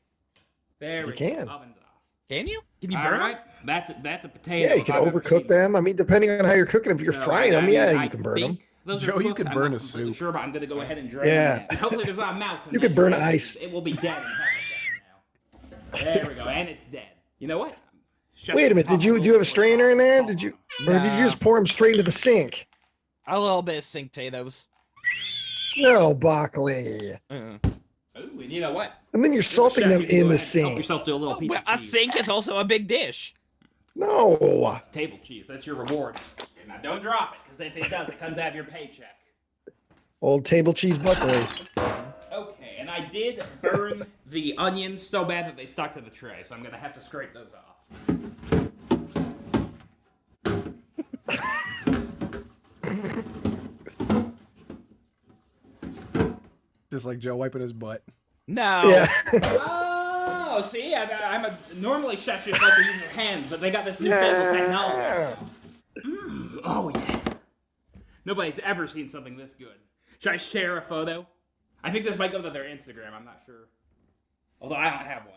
There we can. go. Oven's off. Can you? Can you All burn right, them? that's a potato. Yeah, you if can I've ever overcook seen them. I mean, depending on how you're cooking them. If you're So, frying them, I mean, yeah, I you can burn them. think those are Joe, you cooked. could I'm burn not a completely soup. Sure, but I'm gonna go ahead and drain Yeah. that. And hopefully there's not a mouse in You that could burn drain. ice. It will be dead in half a second now. There we go, and it's dead. You know what? Chef's Wait a minute. gonna Do you pop do you have a little strainer in there? salt Did you, on or did you just pour them straight into the sink? A little bit of sink potatoes. No, Bockley. them. Ooh, and you know what? And then you're salting Chef, them you can in go the ahead and help sink. yourself to a little piece Well, of a cheese. sink is also a big dish. No. Table cheese. That's your reward. Now don't drop it, because if it does, it comes out of your paycheck. Old table cheese Buckley. Okay, and I did burn the onions so bad that they stuck to the tray, so I'm gonna have to scrape those off. Just like Joe wiping his butt. No. Yeah. Oh, see, normally chefs just like to use their hands, but they got this newfangled technology. Oh yeah. Nobody's ever seen something this good. Should I share a photo? I think this might go to their Instagram. I'm not sure. Although I don't have one.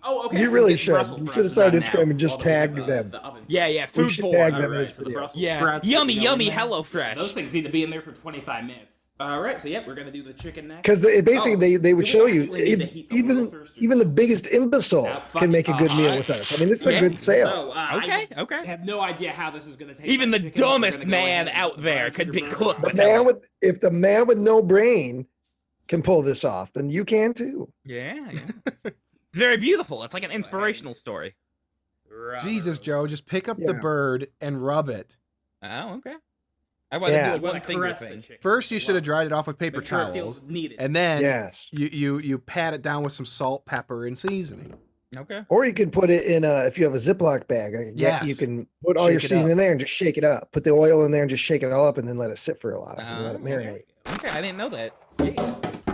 Okay. You we'll really get should. Brussels You sprouts should have started done Instagram now, and just while we tagged get them. the oven. Yeah, We food should porn. tag them in Alright, this so the video. Brussels Yeah, sprouts, yummy, you know, yummy, in there. HelloFresh. Those things need to be in there for 25 minutes. All right, so yep, we're gonna do the chicken next. Because basically they would do we show you actually need to heat the even roll first or- even the biggest imbecile No, fuck can it. make a good meal Alright. with us. I mean, this is a Yeah. good sale. So, Okay, I okay. have no idea how this is gonna taste. Even like the chicken, but we're dumbest gonna go man ahead and out there could be burn it. cooked The with man with if the man with no brain can pull this off, then you can too. Yeah. Very beautiful. It's like an inspirational story. Jesus, Joe, just pick up the Yeah. bird and rub it. Oh, okay. I want to Yeah. do a You wanna one finger caress the thing. chicken First, you as should have well. dried it off with paper Make sure it towels, feels needed. and then Yes. you pat it down with some salt, pepper, and seasoning. Okay. Or you can put it in if you have a Ziploc bag. Yes. You can put all Shake your it seasoning up. in there and just shake it up. Put the oil in there and just shake it all up, and then let it sit for a while and let it Oh, marinate. Okay, I didn't know that.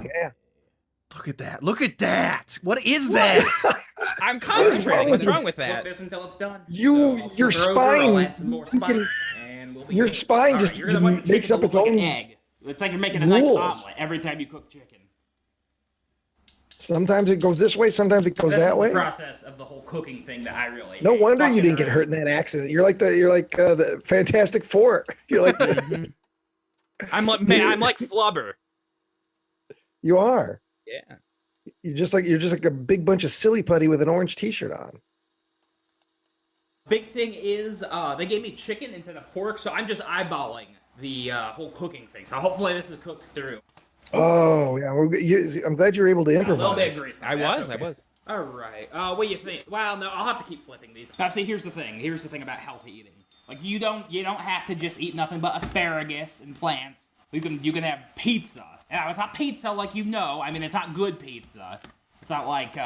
Yeah. Look at that! Look at that! What is that? I'm concentrating. What's wrong with Cook that? this until it's done. You- So I'll your flip her over, I'll spine, add some more you spice, can- and we'll be your good. spine All just you're gonna want your makes chicken up to its look like an own egg. It's like you're making a nice rules. omelet every time you cook chicken. Sometimes it goes this way, sometimes it goes This that is way. the process of the whole cooking thing that I really No hate. wonder you Fucking didn't get around. hurt in that accident. You're like the Fantastic Four. You're like I'm like Flubber. you are. Yeah. You're just like a big bunch of silly putty with an orange T-shirt on. Big thing is, they gave me chicken instead of pork, so I'm just eyeballing the whole cooking thing. So hopefully this is cooked through. Oh yeah, I'm glad you're able to A little bit improvise. of grease. I was. All right. What do you think? Well, no, I'll have to keep flipping these. Now, see, here's the thing. Here's the thing about healthy eating. Like, you don't have to just eat nothing but asparagus and plants. You can have pizza. Now, it's not pizza like you know. I mean, it's not good pizza. It's not like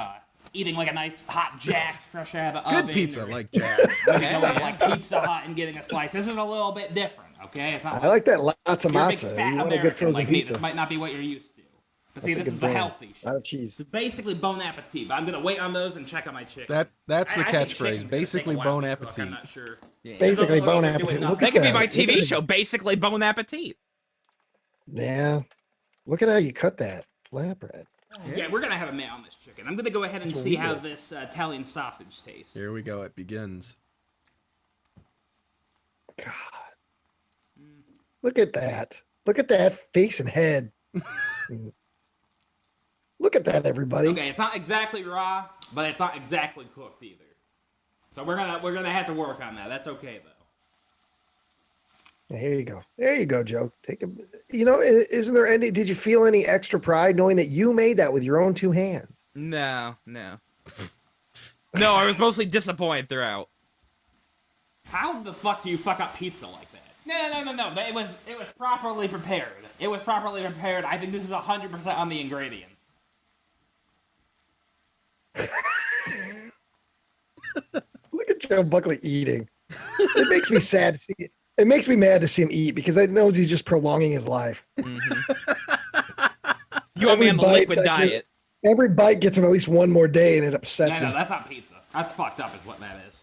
eating like a nice hot Jack's fresh out of the oven. Good pizza or, like Jack's. Going to like Pizza Hut and getting a slice. This is a little bit different, okay? It's not I like that lots of you're a big matzah. fat You want a American good frozen like me. pizza. This might not be what you're used to. But see, That's a this is good the brand. healthy shit. A lot of cheese. It's basically bon appetit, but I'm gonna wait on those and check on my chicken. That's the I think chicken's catchphrase. gonna Basically, take a while bon to cook, appetit. I'm not sure. Basically, Those bon are doing appetit. nothing. Look That at could be that. my Look at TV it. show, basically Bon Appetit. Yeah. Look at how you cut that flatbread. Yeah, we're gonna have a man on this chicken. I'm gonna go ahead and That's what see we how do. this Italian sausage tastes. Here we go. It begins. God. Look at that. Look at that face and head. Look at that, everybody. Okay, it's not exactly raw, but it's not exactly cooked either. So we're gonna have to work on that. That's okay though. Here you go. There you go, Joe. Take a. You know, isn't there any? Did you feel any extra pride knowing that you made that with your own two hands? No. No, I was mostly disappointed throughout. How the fuck do you fuck up pizza like that? No. It was properly prepared. It was properly prepared. I think this is 100% on the ingredients. Look at Joe Buckley eating. It makes me sad to see it. It makes me mad to see him eat because I know he's just prolonging his life. You want me on the Every liquid bite that diet. Every bite gets him at least one more day, and it upsets No, me. that's not pizza. That's fucked up is what that is.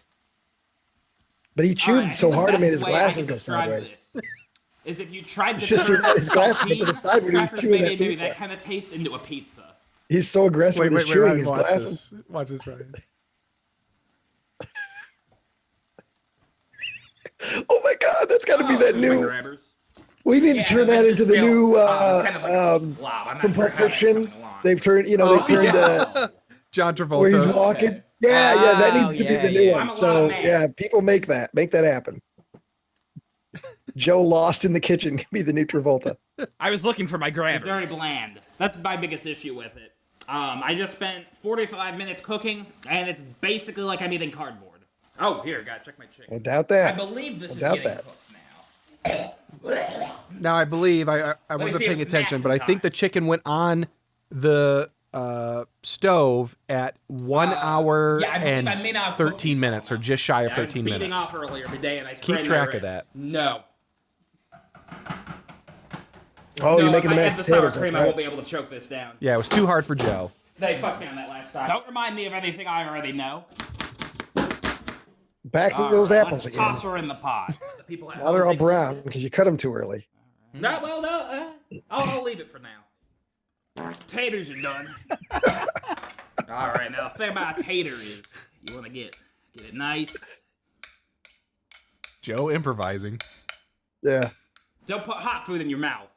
But he chewed Alright, I so think the hard it best made his way I glasses can go describe sideways. this is if you tried to Just see turn that his glasses went to the saltine, side when he was crackers, chewing that maybe pizza. that kind of taste into a pizza. He's so aggressive Wait, with wait, his wait, chewing. Ryan, His watch glasses. this. Watch this, Ryan. Oh my God, that's got to be that my new. grabbers. We need to Yeah, turn no, that this into is the still, new kind of like a blob. I'm not from sure Pulp how that's Fiction. coming along. They've turned, they Oh, turned yeah. John where he's Travolta. walking. Okay. Yeah, that Oh, needs to be yeah, the new yeah. one. I'm a lot So of man. yeah, people make that happen. Joe lost in the kitchen can be the new Travolta. I was looking for my It's grabbers. very bland. That's my biggest issue with it. I just spent 45 minutes cooking, and it's basically like I'm eating cardboard. Oh, here, guys, check my I chicken. doubt I that. believe this is doubt getting that. cooked now. Now I believe I me wasn't see paying if it's attention, but I matching think the time. chicken went on the stove at 1 hour yeah, I believe and I may not have cooked 13 these minutes, or all. just shy of I was 13 beating minutes. off earlier today, and I Keep sprayed my track of wrist. that. No. Oh, no, you're making if the I mashed add the sour potatoes. cream, that's I right. won't be able to choke this down. Yeah, it was too hard for Joe. They fucked me on that last time. Don't remind me of anything I already know. Back to All those right, apples let's again. toss her in the pot. The people at Now home they're all take a look at brown this. because you cut them too early. No, well, no. I'll leave it for now. Taters are done. All right, now the thing about a tater is you want to get it nice. Joe improvising. Yeah. Don't put hot food in your mouth.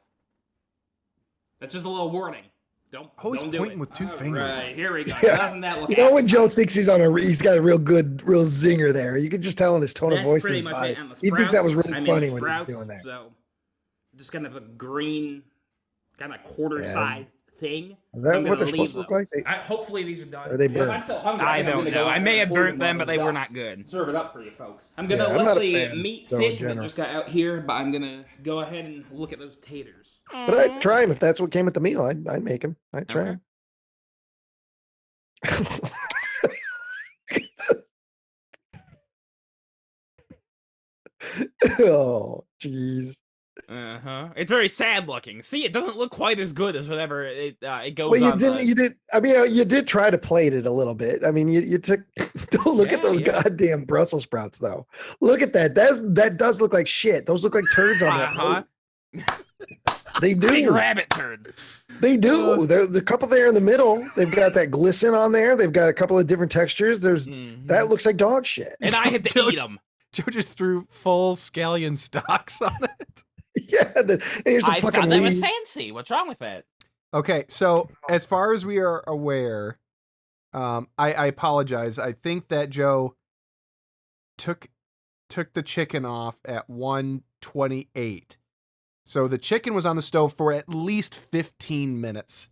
That's just a little warning. Don't. Oh, he's don't do pointing it. with two All fingers. Right, here we go. Yeah. Doesn't that look? You know when Joe appetizing? thinks he's got a real zinger there. You can just tell in his tone of That's voice. pretty and much body. it. And the He thinks that was sprouts, really I mean, funny the when he was sprouts, doing that. So, just kind of a green, kind of quarter-sized thing. Is that I'm what gonna they're leave supposed to look those. like? Hopefully these are done. Or are they If burnt? I'm still hungry, I think I'm don't gonna know. go I out may there have and pour burnt them, one but of they those were ducks. not good. Serve it up for you folks. I'm gonna Yeah, I'm let not a the fan, meat though, in sit because it general. just got out here, but I'm gonna go ahead and look at those taters. But I'd try him if that's what came with the meal. I'd make him. I'd try him. Oh, jeez. It's very sad looking. See, it doesn't look quite as good as whenever it goes Well, you on. didn't. You did. I mean, you did try to plate it a little bit. I mean, you took. Don't look at Yeah, those yeah. goddamn Brussels sprouts, though. Look at that. That does look like shit. Those look like turds on that. They Big do. rabbit turd. They do. There's a couple there in the middle. They've got that glisten on there. They've got a couple of different textures. There's that looks like dog shit. And I had to Joe- eat them. Joe just threw full scallion stalks on it. Yeah. And here's a I fucking thought that was leaf. fancy. What's wrong with that? Okay, so as far as we are aware, I apologize. I think that Joe took the chicken off at 1:28. So the chicken was on the stove for at least 15 minutes.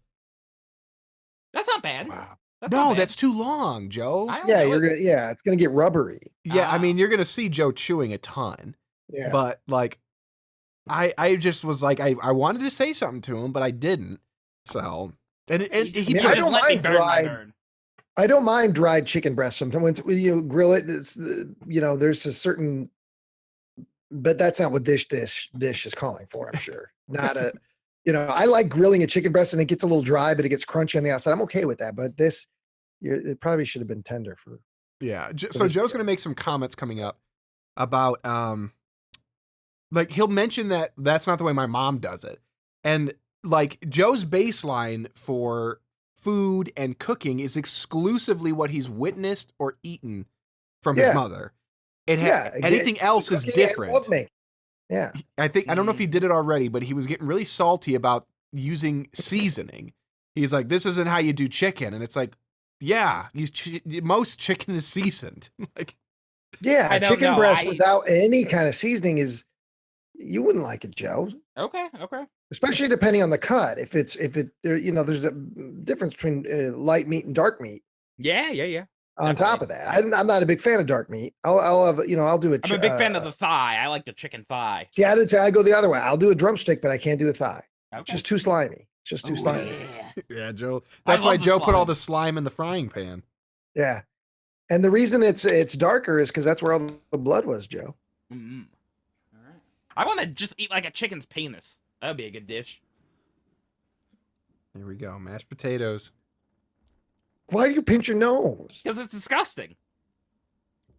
That's not bad. Wow. That's not No, bad. that's too long, Joe. I don't Yeah, know. you're gonna. Yeah, it's gonna get rubbery. Yeah, I Ah. mean, you're gonna see Joe chewing a ton, Yeah. but like, I just was like, I wanted to say something to him, but I didn't. So, and he I just don't let me mind burn my dried. bird. I don't mind dried chicken breast. Sometimes when you grill it, it's there's a certain, but that's not what dish is calling for. I'm sure not a, I like grilling a chicken breast and it gets a little dry, but it gets crunchy on the outside. I'm okay with that. But this, it probably should have been tender for. Yeah. So Joe's going to make some comments coming up about, like he'll mention that that's not the way my mom does it. And like Joe's baseline for food and cooking is exclusively what he's witnessed or eaten from his mother. Anything else is different. Yeah. I don't know if he did it already, but he was getting really salty about using seasoning. He's like, this isn't how you do chicken. And it's like, yeah, most chicken is seasoned. Like, yeah, chicken breast without any kind of seasoning you wouldn't like it, Joe. Okay. Especially depending on the cut. There's a difference between light meat and dark meat. Yeah. On top of that, I'm not a big fan of dark meat. I'll have, I'll do it. I'm a big fan of the thigh. I like the chicken thigh. See, I go the other way. I'll do a drumstick, but I can't do a thigh. Okay. It's just too slimy. It's just too slimy. Yeah, Joe. That's why Joe put all the slime in the frying pan. Yeah, and the reason it's darker is because that's where all the blood was, Joe. Mm-hmm. All right. I want to just eat like a chicken's penis. That'd be a good dish. Here we go. Mashed potatoes. Why do you pinch your nose? Because it's disgusting.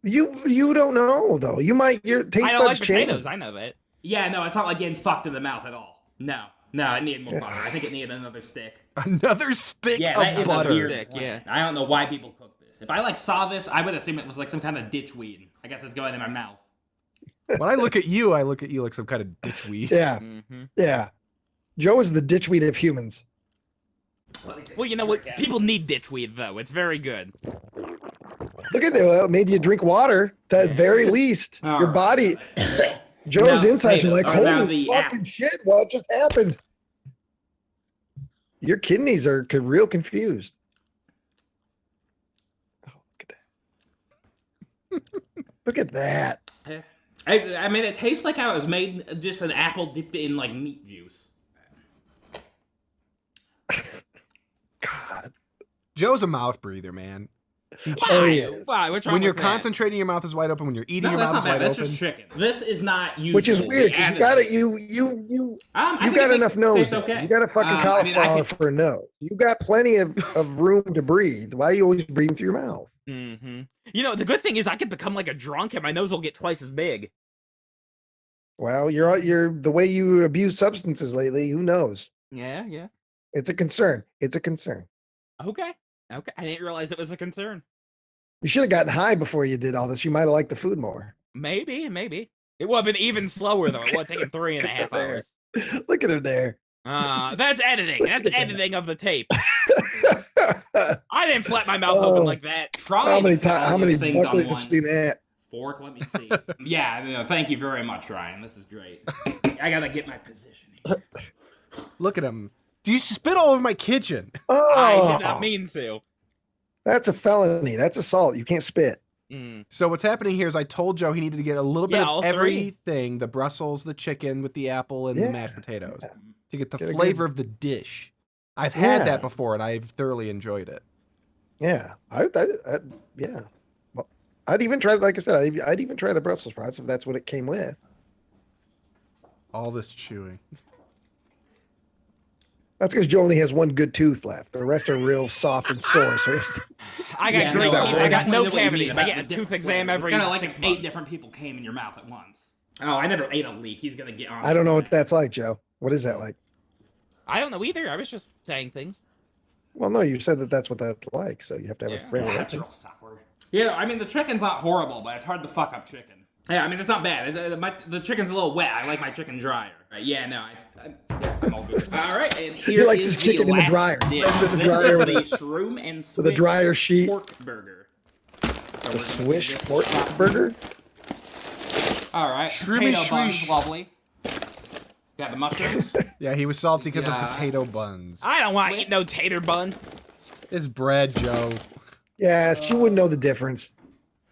You don't know though. Your taste I don't buds like potatoes. change. I know that. Yeah, no, it's not like getting fucked in the mouth at all. No, it needed more butter. I think it needed another stick. Another stick that of is butter. a weird Stick, yeah. I don't know why people cook this. If I saw this, I would assume it was like some kind of ditchweed. I guess it's going in my mouth. When I look at you like some kind of ditchweed. Yeah, yeah. Joe is the ditchweed of humans. Well, you know what? People need ditchweed though. It's very good. Look at it. Made you drink water. At very least, your body. Joe's insides are like, holy fucking shit! What just happened? Your kidneys are real confused. Oh, look at that! Look at that. I mean, it tastes like how it was made, just an apple dipped in like meat juice. God. Joe's a mouth breather, man. Why? What's wrong When you're with that? concentrating, your mouth is wide open. When you're eating, your mouth is wide That's open. just chicken. This is not usual. Which is weird because you got it. You got enough nose. Okay. You got a fucking cauliflower for a nose. You got plenty of room to breathe. Why are you always breathing through your mouth? Mm-hmm. The good thing is I could become like a drunk and my nose will get twice as big. Well, you're the way you abuse substances lately. Who knows? Yeah. It's a concern. Okay. I didn't realize it was a concern. You should have gotten high before you did all this. You might have liked the food more. Maybe. It would have been even slower though. It would have taken 3.5 hours. Look at him there. That's editing. That's editing of the tape. I didn't flap my mouth open like that. How many Buckleys have seen that? Fork, let me see. Yeah, thank you very much, Ryan. This is great. I gotta get my position here. Look at him. Do you spit all over my kitchen? Oh, I did not mean to. That's a felony. That's assault. You can't spit. So what's happening here is I told Joe he needed to get a little bit of three. everything: the Brussels, the chicken with the apple, and the mashed potatoes, to get the flavor of the dish. I've had that before, and I've thoroughly enjoyed it. Yeah, yeah. Well, I'd even try. Like I said, I'd even try the Brussels sprouts if that's what it came with. All this chewing. That's because Joe only has one good tooth left. The rest are real soft and sore. So I got great teeth. I got no cavities. I get a tooth exam every kind of like 6 if months. 8 different people came in your mouth at once. Oh, I never ate a leek. He's gonna get on. I don't know what that's like, Joe. What is that like? I don't know either. I was just saying things. Well, no, you said that's what that's like, so you have to have a frame of reference. Yeah, I mean the chicken's not horrible, but it's hard to fuck up chicken. Yeah, I mean it's not bad. The chicken's a little wet. I like my chicken drier. Yeah, no, I'm all good. All right, and here He likes is his chicken the in the last dryer. dish. Runs in the This dryer is with the shroom and with a dryer sheet. pork burger. The swish pork burger. All right, Shroomy potato buns, swish. lovely. Got the mushrooms. Yeah, he was salty because of potato buns. I don't want to eat no tater bun. It's bread, Joe. Yes, you wouldn't know the difference.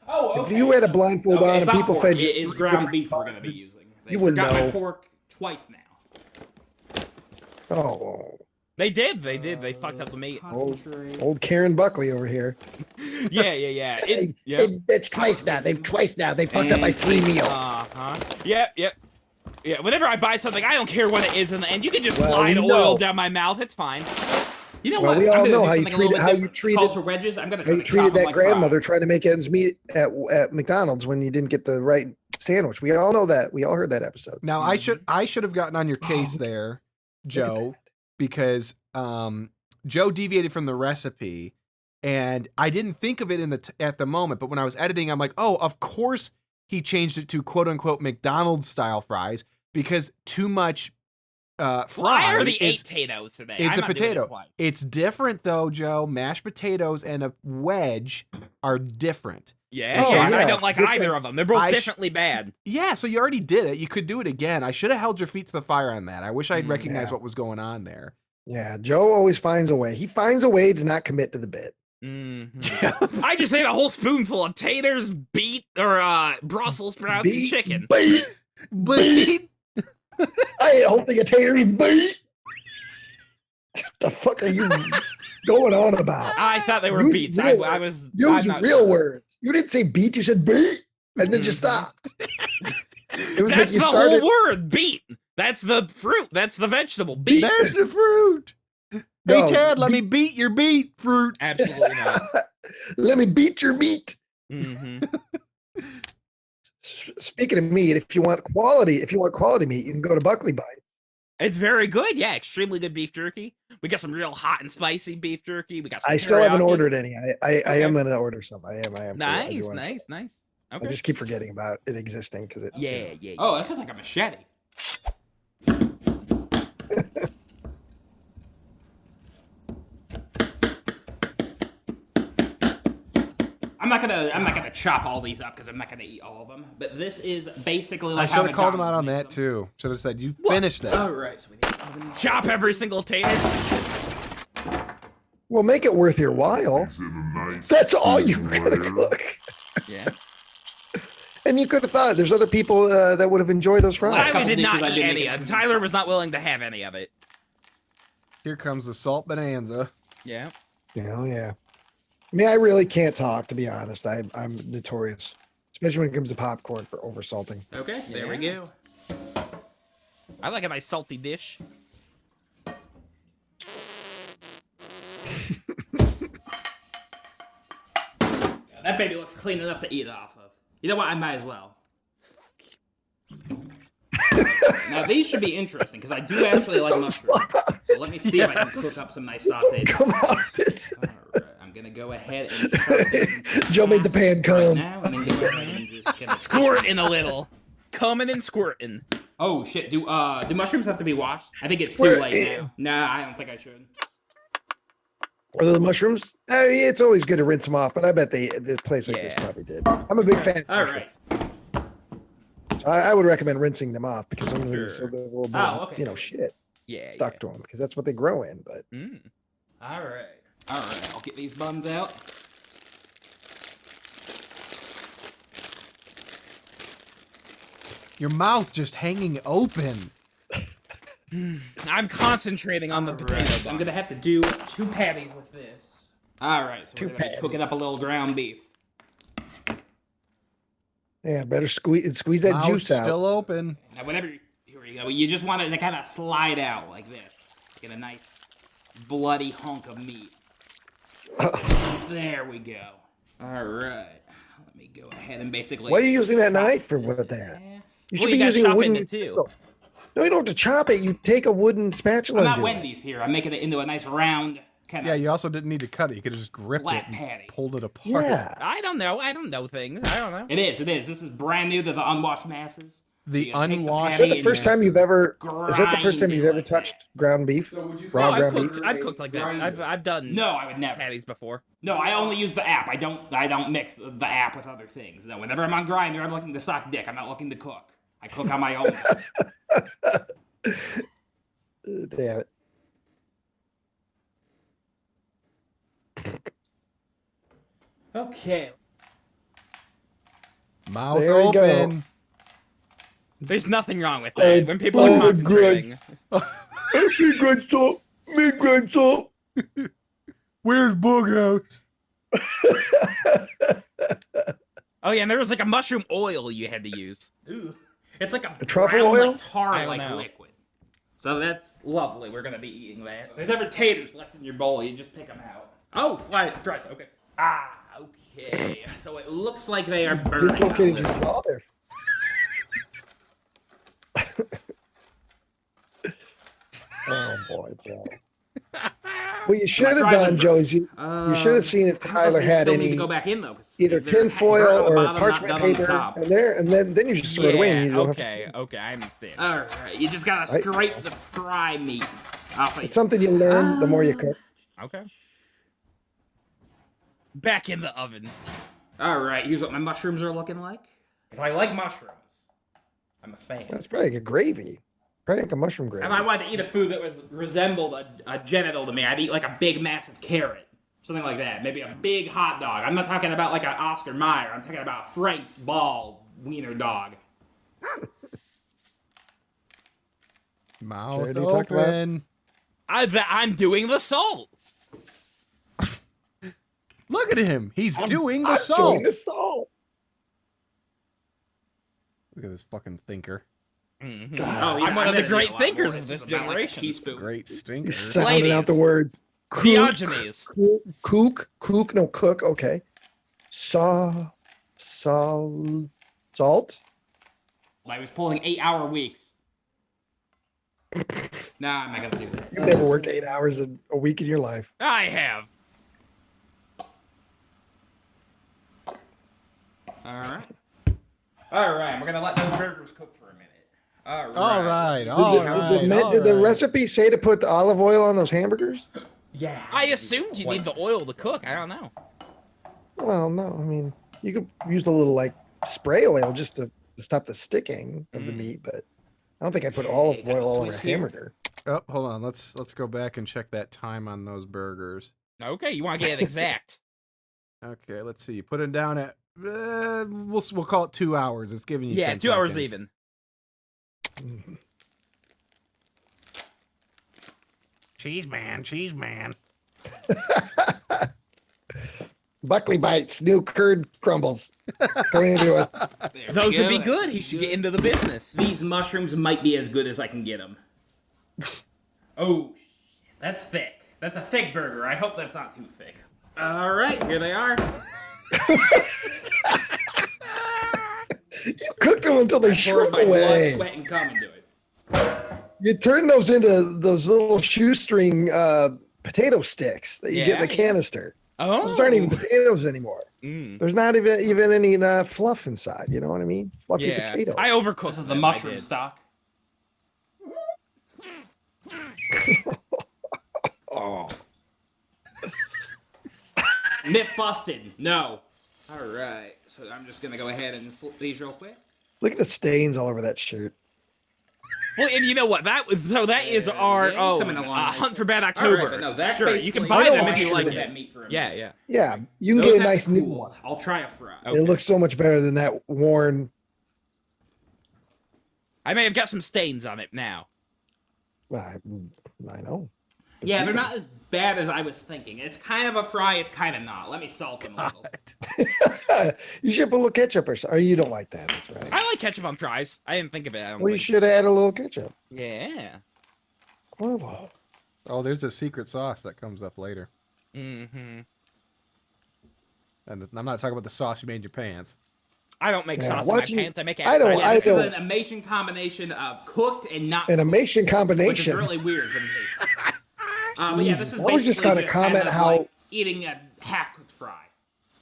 Oh, If you had a blindfold on it's and not people pork. fed you, It is ground beef we're gonna be using. You wouldn't forgot know. my pork twice now. Oh, They did. They fucked up the meat. old Karen Buckley over here. Yeah. It's twice now. They've twice now. They fucked up my free meal. Yep. Yeah. Whenever I buy something, I don't care what it is in the end. You can just Well, slide we oil know. down my mouth. It's fine. You know Well, what? we I'm all gonna know do how you something a little treated bit how you different. treated Calls for wedges. I'm gonna how you try to treated chop 'em that like grandmother fries. trying to make ends meet at McDonald's when you didn't get the right sandwich. We all know that. We all heard that episode. Now I should have gotten on your case there, Joe, because Joe deviated from the recipe, and I didn't think of it at the moment. But when I was editing, I'm like, oh, of course he changed it to quote unquote McDonald's style fries because too much I fry already ate is potatoes today. a I'm not doing it potato. twice. It's different though, Joe. Mashed potatoes and a wedge are different. Yeah, Oh, yeah, yeah, I don't it's like different. either of them. They're both I sh- differently bad. Yeah, so you already did it. You could do it again. I should have held your feet to the fire on that. I wish I'd recognized what was going on there. Yeah, Joe always finds a way. He finds a way to not commit to the bit. I just ate a whole spoonful of taters, beet, or Brussels sprouts, and chicken. Beat. But I ate a whole thing of taters. Beat. What the fuck are you going on about? I thought they were Use beets. real I words. was. Use I'm not real sure. words. You didn't say beat. You said beat, and then you Mhm. stopped. It was That's you the started. whole word. Beet. That's the fruit. That's the vegetable. Beet. that's the fruit. No, Hey Ted, let me beat your beet fruit. Absolutely not. Let me beat your meat. hmm Speaking of meat, if you want quality meat, you can go to Buckley Bites. It's very good. Yeah, extremely good beef jerky. We got some real hot and spicy beef jerky. We got. Some I still haven't teriyaki. ordered any. I Okay. am going to order some. I am. I do Nice, wanna try. nice. I Okay. just keep forgetting about it existing because it. Yeah. Oh, that's just like a machete. I'm not gonna chop all these up because I'm not gonna eat all of them. But this is basically I like should how have called him out on McDonald's that makes them. too. Should have said you finished that. All right, so we need oven. Chop every single tater. Well, make it worth your while. That's all you gotta cook. Yeah. And you could have thought there's other people that would have enjoyed those fries. Tyler couple did not dishes I eat didn't any make of it it. to Tyler was not willing to have any of it. Here comes the salt bonanza. Yeah. Hell yeah. I mean, I really can't talk, to be honest. I'm notorious, especially when it comes to popcorn for oversalting. Okay, there we go. I like a nice salty dish. Yeah, that baby looks clean enough to eat off of. You know what? I might as well. Now these should be interesting because I do actually like mushrooms. So let me see if I can cook up some nice sauteed. Come on. It's- All right, I'm gonna go ahead and chop it Joe made the pan right come. now, and then go ahead and just kind of Squirting a little. Coming and squirting. Oh shit! Do mushrooms have to be washed? I think it's too Where- late now. Nah, I don't think I should. Are the mushrooms? I mean, it's always good to rinse them off, but I bet this place like this Yeah. probably did. I'm a big fan. of All mushrooms. right. I would recommend rinsing them off because some of these are a little bit, Oh, okay. shit Yeah. stuck to them because that's what they grow in. But Mm. All right. I'll get these buns out. Your mouth just hanging open. I'm concentrating on the potato. Right. buns. I'm gonna have to do 2 patties with this. All right, so Two we're gonna be patties. cooking up a little ground beef. yeah, better squeeze that Mouth's juice out. still open. Now, whenever here you go, you just want it to kind of slide out like this. Get a nice bloody hunk of meat. There we go. All right. Let me go ahead and basically. Why are you using that chop knife for this with in that? half. You Well, should you be gotta using a chop wooden. it too. No, you don't have to chop it. You take a wooden spatula. I'm and not do it. Wendy's here. I'm making it into a nice round kind Yeah, of. you also didn't need to cut it. You could have just gripped Flat it and patty. pulled it apart. Yeah. I don't know. I don't know things. I don't know. It is. This is brand new to the unwashed masses. The You gotta take unwashed- Is that patty the first and time you've ever? Is that the first time grind you've it ever like touched that. ground beef? So would you Raw I've ground cooked. beef. I've cooked like that. I've done. No, I would never. patties before. No, I only use the app. I don't mix the app with other things. No, whenever I'm on Grindr, I'm looking to suck dick. I'm not looking to cook. I cook on my own. Damn it. Okay. Mouth There you go. open. There's nothing wrong with that. When people are concentrating. Me grandson. Where's Bughouse? Oh yeah, and there was like a mushroom oil you had to use. Ooh. It's like a The truffle brown, oil? like tar I don't like know. liquid. So that's lovely. We're gonna be eating that. If there's ever taters left in your bowl, you just pick them out. Oh, fries. Okay. Okay. So it looks like they are burning. Dislocated your jaw there. Oh boy, Joe. What you should have fries done, are Joe, is you should have seen if I don't know Tyler if they had still need any to go back in though. 'Cause either they're tin burnt foil on the or bottom, not parchment done on the paper top. in there, and then you just throw it away. And you don't have to, Okay, I understand. All right, you just gotta Right. scrape the fry meat off it's it. something you learn the more you cook. Okay. Back in the oven. All right, here's what my mushrooms are looking like. 'Cause I like mushrooms. I'm a fan. That's probably like a gravy. Probably like a mushroom gravy. If I wanted to eat a food that resembled a genital to me, I'd eat like a big, massive carrot. Something like that. Maybe a big hot dog. I'm not talking about like an Oscar Mayer. I'm talking about Frank's ball wiener dog. Mouth Jared, you talked about- open. I'm doing the salt. Look at him. He's doing the I'm salt. doing the salt. Look at this fucking thinker. Mhm. Oh, I'm one of the great thinkers thinkers of this generation. teaspoon. Great stinker. He's sounding out the Ladies. words. Cook, Diogenes. cook, no, cook, okay. Salt. I was pulling 8-hour weeks. Nah, I'm not gonna do that. You've never worked 8 hours a week in your life. I have. Alright, we're gonna let those burgers cook for a minute. Alright. All right. Did, All the, right. did the recipe say to put the olive oil on those hamburgers? Yeah. I assumed you need the oil to cook. I don't know. Well, no. I mean, you could use a little like spray oil just to stop the sticking of the meat, but I don't think I put olive got oil the all over a Swiss here. hamburger. Oh, hold on. Let's go back and check that time on those burgers. Okay, you want to get it exact. Okay, let's see. Put it down at we'll call it 2 hours. It's giving you Yeah, 10 2 hours seconds. even. Mhm. Cheese man. Buckley Bites, new curd crumbles. Coming to us. There we Those would be go. good. He should get into the business. These mushrooms might be as good as I can get them. Oh, shit. That's thick. That's a thick burger. I hope that's not too thick. All right, here they are. You cooked them until they Poured shrunk my blood, away. sweat, and cum into it. You turn those into those little shoestring potato sticks that you get in the Yeah. canister. Oh. Those aren't even potatoes anymore. Mm. There's not even any fluff inside. You know what I mean? Fluffy Yeah. potato. I overcooked This is the them, I mushroom did. stock. Oh. Myth busted. No. All right. So I'm just gonna go ahead and flip these real quick. Look at the stains all over that shirt. Well, and you know what? That is our Yeah, coming along Hunt nicely. for Bad All October. right, but no, that's sure. You can basically- buy I them don't if you want like that it. meat for a Yeah, minute. yeah. Yeah, you can Those get a have nice to new cool. one. I'll try a fry. Okay. It looks so much better than that worn. I may have got some stains on it now. I know. Yeah, they're not as bad as I was thinking. It's kind of a fry. It's kind of not. Let me salt them a little. You should put a little ketchup or something. Or you don't like that. That's right. I like ketchup on fries. I didn't think of it. I don't Well, you think. should add a little ketchup. Yeah. Well, Oh, there's a secret sauce that comes up later. Mm-hmm. And I'm not talking about the sauce you made in your pants. I don't make Yeah, sauce in my watching- pants. I make it I don't- outside. Yeah, I this is don't- an amazing combination of cooked and not an cooked, amazing which is combination. really weird for me. But yeah, this is I was just basically gonna comment kind of how- like eating a half-cooked fry.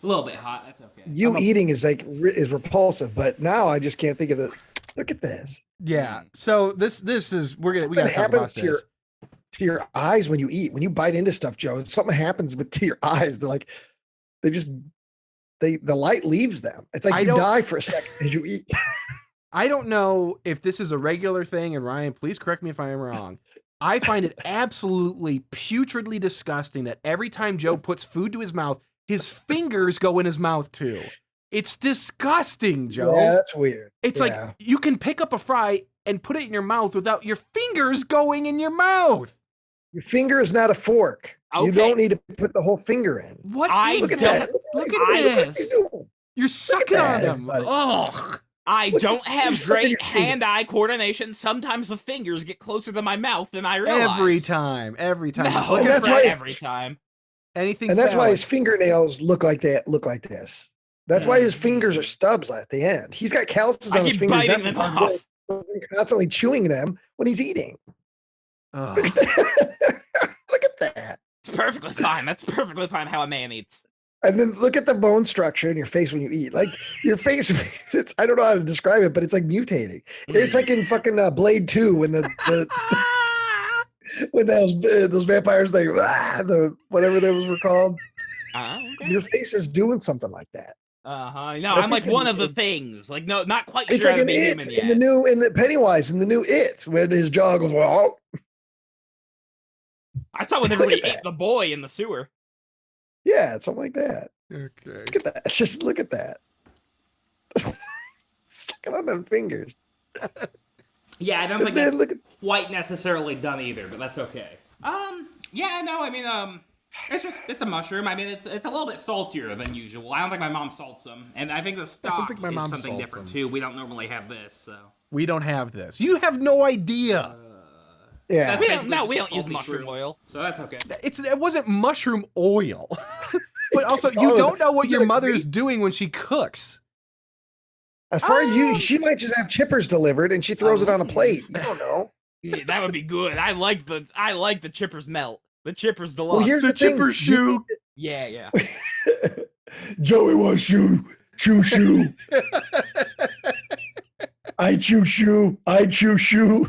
A little bit hot. That's okay. You eating is like is repulsive, but now I just can't think of the. Look at this. Yeah. So this is we got to Something talk about happens to this. your eyes when you eat. When you bite into stuff, Joe, something happens to your eyes. They're like, the light leaves them. It's like I you don't- die for a second as you eat. I don't know if this is a regular thing, and Ryan, please correct me if I am wrong. I find it absolutely putridly disgusting that every time Joe puts food to his mouth, his fingers go in his mouth too. It's disgusting, Joe. Yeah, that's weird. It's Yeah. like you can pick up a fry and put it in your mouth without your fingers going in your mouth. Your finger is not a fork. You Okay. don't need to put the whole finger in. What I is Look at that? that. Look Look at at this. you. You're sucking that, on them. everybody. Ugh. I Look, don't you're have sucking great your finger. hand-eye coordination. Sometimes the fingers get closer to my mouth than I realize. Every time. No, Just look And at that's why- every time. anything. And that's why his phallic. fingernails look like that. Look like this. That's why his fingers are stubs at the end. He's got calluses I on his keep fingers. biting that them are off. constantly chewing them when he's eating. Ugh. Look at that. It's perfectly fine. That's perfectly fine how a man eats. And then look at the bone structure in your face when you eat. Like your face, it's, I don't know how to describe it, but it's like mutating. It's like in fucking Blade 2 when when those vampires, like the whatever those were called. Okay. Your face is doing something like that. No, I'm like one of the things. Like, no, not quite It's sure like how to an be It human in yet. the Pennywise in the new It when his jaw goes. Oh, I saw when Look everybody at ate that. the boy in the sewer. yeah, something like that. Okay. Look at that. Just look at that. Sucking on them fingers. Yeah, I don't And think then it's look at quite necessarily done either, but that's okay. Yeah, no, I mean, it's a mushroom. I mean, it's a little bit saltier than usual. I don't think my mom salts them, and I think the stock think my is mom something salts different them. too. We don't normally have this, so We don't have this. You have no idea. yeah. we basically don't just use salty mushroom fruit. oil. So that's okay. It wasn't mushroom oil. But also, you Oh, don't know what is your it mother's doing when she cooks. As far as you, she might just have chippers delivered and she throws it on a plate. You don't know. Yeah, that would be good. I like the chippers melt. The chippers deluxe. Well, here's The the thing. chipper shoe. yeah. Joey wants shoe. I chew shoe.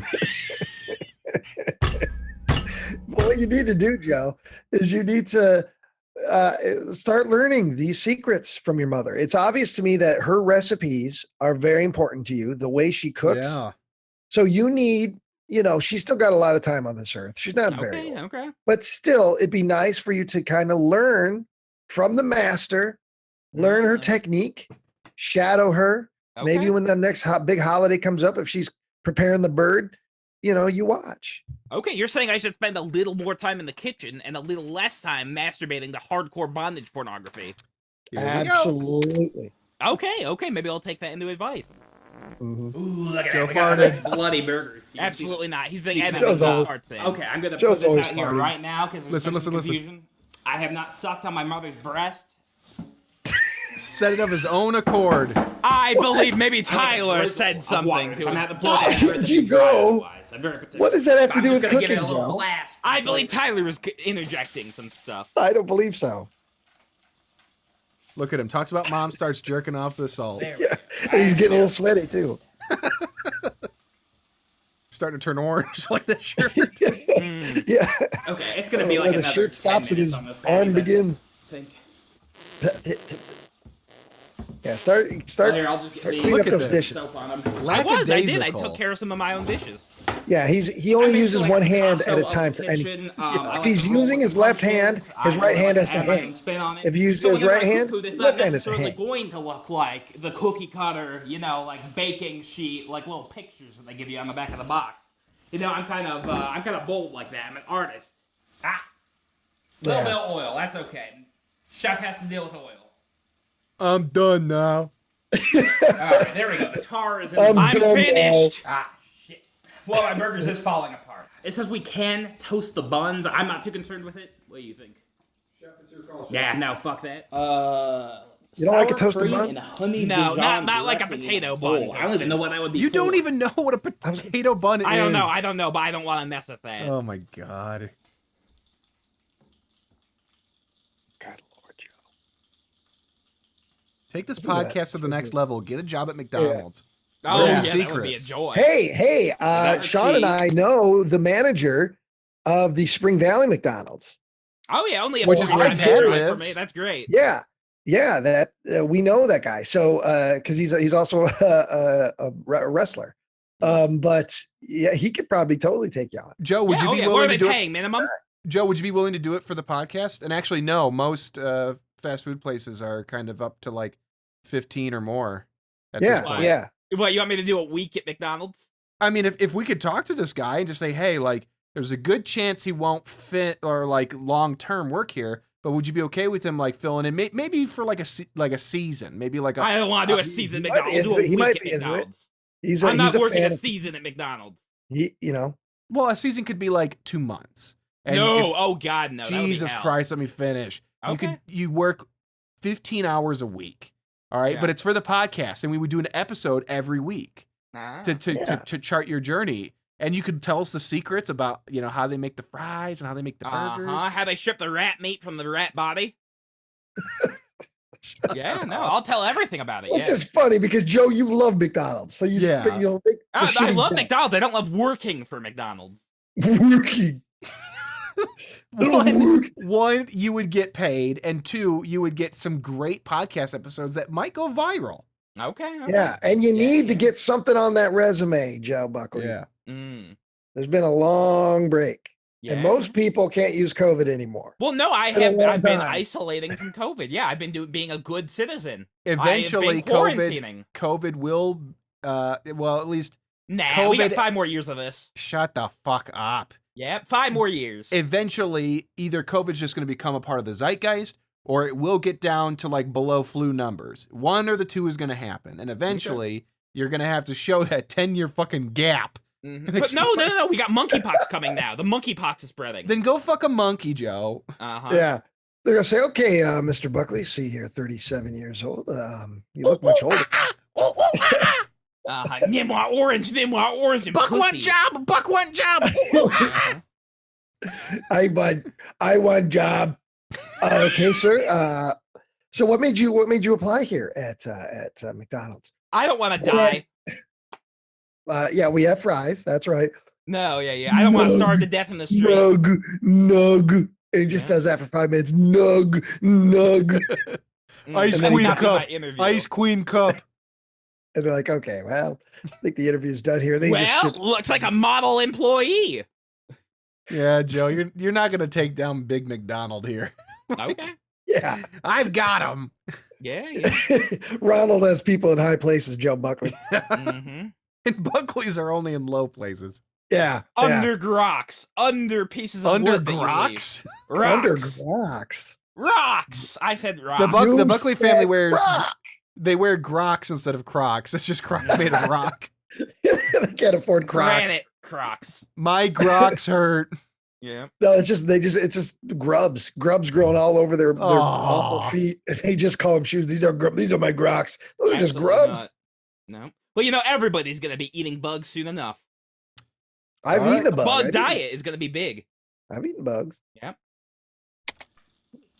What you need to do, Joe, is you need to start learning these secrets from your mother. It's obvious to me that her recipes are very important to you, the way she cooks. Yeah. So you need, she's still got a lot of time on this earth. She's not very old. Okay. But still, it'd be nice for you to kind of learn from the master, learn her technique, shadow her. Okay. Maybe when the next big holiday comes up, if she's preparing the bird, you watch. Okay, you're saying I should spend a little more time in the kitchen and a little less time masturbating to hardcore bondage pornography. Here we go. Absolutely. Okay, maybe I'll take that into advice. Mhm. Ooh, look at Joe that. We got this farted. bloody burger. You can see Absolutely not. He's being Joe's edited to always- start thing. that. Okay, I'm gonna Joe's put this always out here farting. right now because Listen. confusion. I have not sucked on my mother's breast. Set it of his own accord. I believe maybe Tyler said something to I'm him. at the point Why where did it's you dry go? otherwise. I'm very particular. What does that have to I'm do just with gonna give cooking, it a little Joe? blast. I believe Tyler was interjecting some stuff. I don't believe so. Look at him. Talks about mom, starts jerking off the salt. There. Yeah. And he's getting a little sweaty too. Starting to turn orange like that shirt. Yeah. Okay, it's gonna be like Where the another shirt 10 stops and his minutes on this arm podcast, begins. I think. Yeah, start So here, I'll just get start the cleaning up at those this. dishes. soap on them. I did. I Lackadaisical. took care of some of my own dishes. Yeah, he only I'm uses basically one like hand Picasso at a of time the for any. kitchen. I If like he's to roll using with his the left pumpkins. hand, I his right hand like has to add my hang. own spin on it. If you use So his whenever right I cook hand, food, it's left not hand has to necessarily hang. going to look like the cookie cutter, like baking sheet, like little pictures that they give you on the back of the box. I'm kind of bold like that. I'm an artist. A little Yeah. bit of oil, that's okay. Chef has to deal with oil. I'm done now. All right, there we go. The tar is in I'm the I'm done finished. shit. Well, my burgers is falling apart. It says we can toast the buns. I'm not too concerned with it. What do you think? Chef, it's your call. Yeah, no, fuck that. You don't like a sour toasted cream bun? and honey No, Dijon not like a dressing potato in bun. bowl. I don't even know what that would be. You don't for. even know what a potato bun is. I don't know, but I don't want to mess with that. Oh my god. God, Lord, Joe. Take this Look at that. podcast to the next level. Get a job at McDonald's. Oh, Learn yeah, that would be a secrets. joy. Hey, That's Sean and cheap. I know the manager of the Spring Valley McDonald's. Oh yeah, only a Which is 45 where minute Dad drive for lives. me. That's great. Yeah, that we know that guy. So, because he's also a wrestler. But yeah, he could probably totally take you on. Joe, would you be What are willing they to do it? paying? Minimum? Joe, would you be willing to do it for the podcast? And actually, no, most fast food places are kind of up to like 15 or more at this point. Yeah. What, you want me to do a week at McDonald's? I mean, if we could talk to this guy and just say, hey, like, there's a good chance he won't fit or like long-term work here, but would you be okay with him like filling in maybe for like a season, maybe like I don't want to do a season at McDonald's. I'll do a he week might at be into it. McDonald's. I'm not working a season at McDonald's. Well, a season could be like 2 months. And oh God, no. Jesus Christ, let me finish. Okay. You work 15 hours a week. All right. Yeah. But it's for the podcast. And we would do an episode every week to chart your journey. And you could tell us the secrets about, how they make the fries and how they make the burgers. How they strip the rat meat from the rat body. Yeah, no, I'll tell everything about it. Which is funny because Joe, you love McDonald's, so I love McDonald's. I don't love working for McDonald's. Working. One, you would get paid, and two, you would get some great podcast episodes that might go viral. Okay. Yeah, and you need to get something on that resume, Joe Buckley. Yeah. There's been a long break. Yeah. And most people can't use COVID anymore. Well, no, I've been isolating from COVID. Yeah, I've been being a good citizen. Eventually, COVID will, at least. Nah, we got 5 more years of this. Shut the fuck up. Yeah, 5 more years. Eventually, either COVID's just going to become a part of the zeitgeist, or it will get down to like below flu numbers. One or the two is going to happen, and eventually, you're going to have to show that 10-year fucking gap. Mm-hmm. But no, we got monkeypox coming now. The monkeypox is spreading. Then go fuck a monkey, Joe. Yeah. They're going to say, okay, Mr. Buckley, see here, 37 years old. You look much older. Niebuhr orange. Buck one job. I want job. Okay, sir. So what made you apply here at McDonald's? I don't want to die. Yeah, we have fries. That's right. No, yeah. I don't want to starve to death in the street. Nug. And he just does that for 5 minutes. Nug. Ice queen cup. And they're like, okay, well, I think the interview's done here. Looks like a model employee. Yeah, Joe, you're not gonna take down Big McDonald here. Okay. Yeah, I've got him. Yeah. Ronald has people in high places. Joe Buckley. Mm-hmm. And Buckley's are only in low places. Yeah. Under grocks. Under pieces of under wood. grocks? Under grocks. Rocks. I said rocks. The Buckley family wears. They wear Crocs instead of Crocs. It's just Crocs made of rock. They can't afford Crocs. Granite Crocs. My Crocs hurt. Yeah. No, it's just grubs. Grubs growing all over their awful feet. And they just call them shoes. These are my Crocs. Those are just grubs. Not. No. Well, everybody's gonna be eating bugs soon enough. I've eaten a bug. Bug diet is gonna be big. I've eaten bugs. Yep.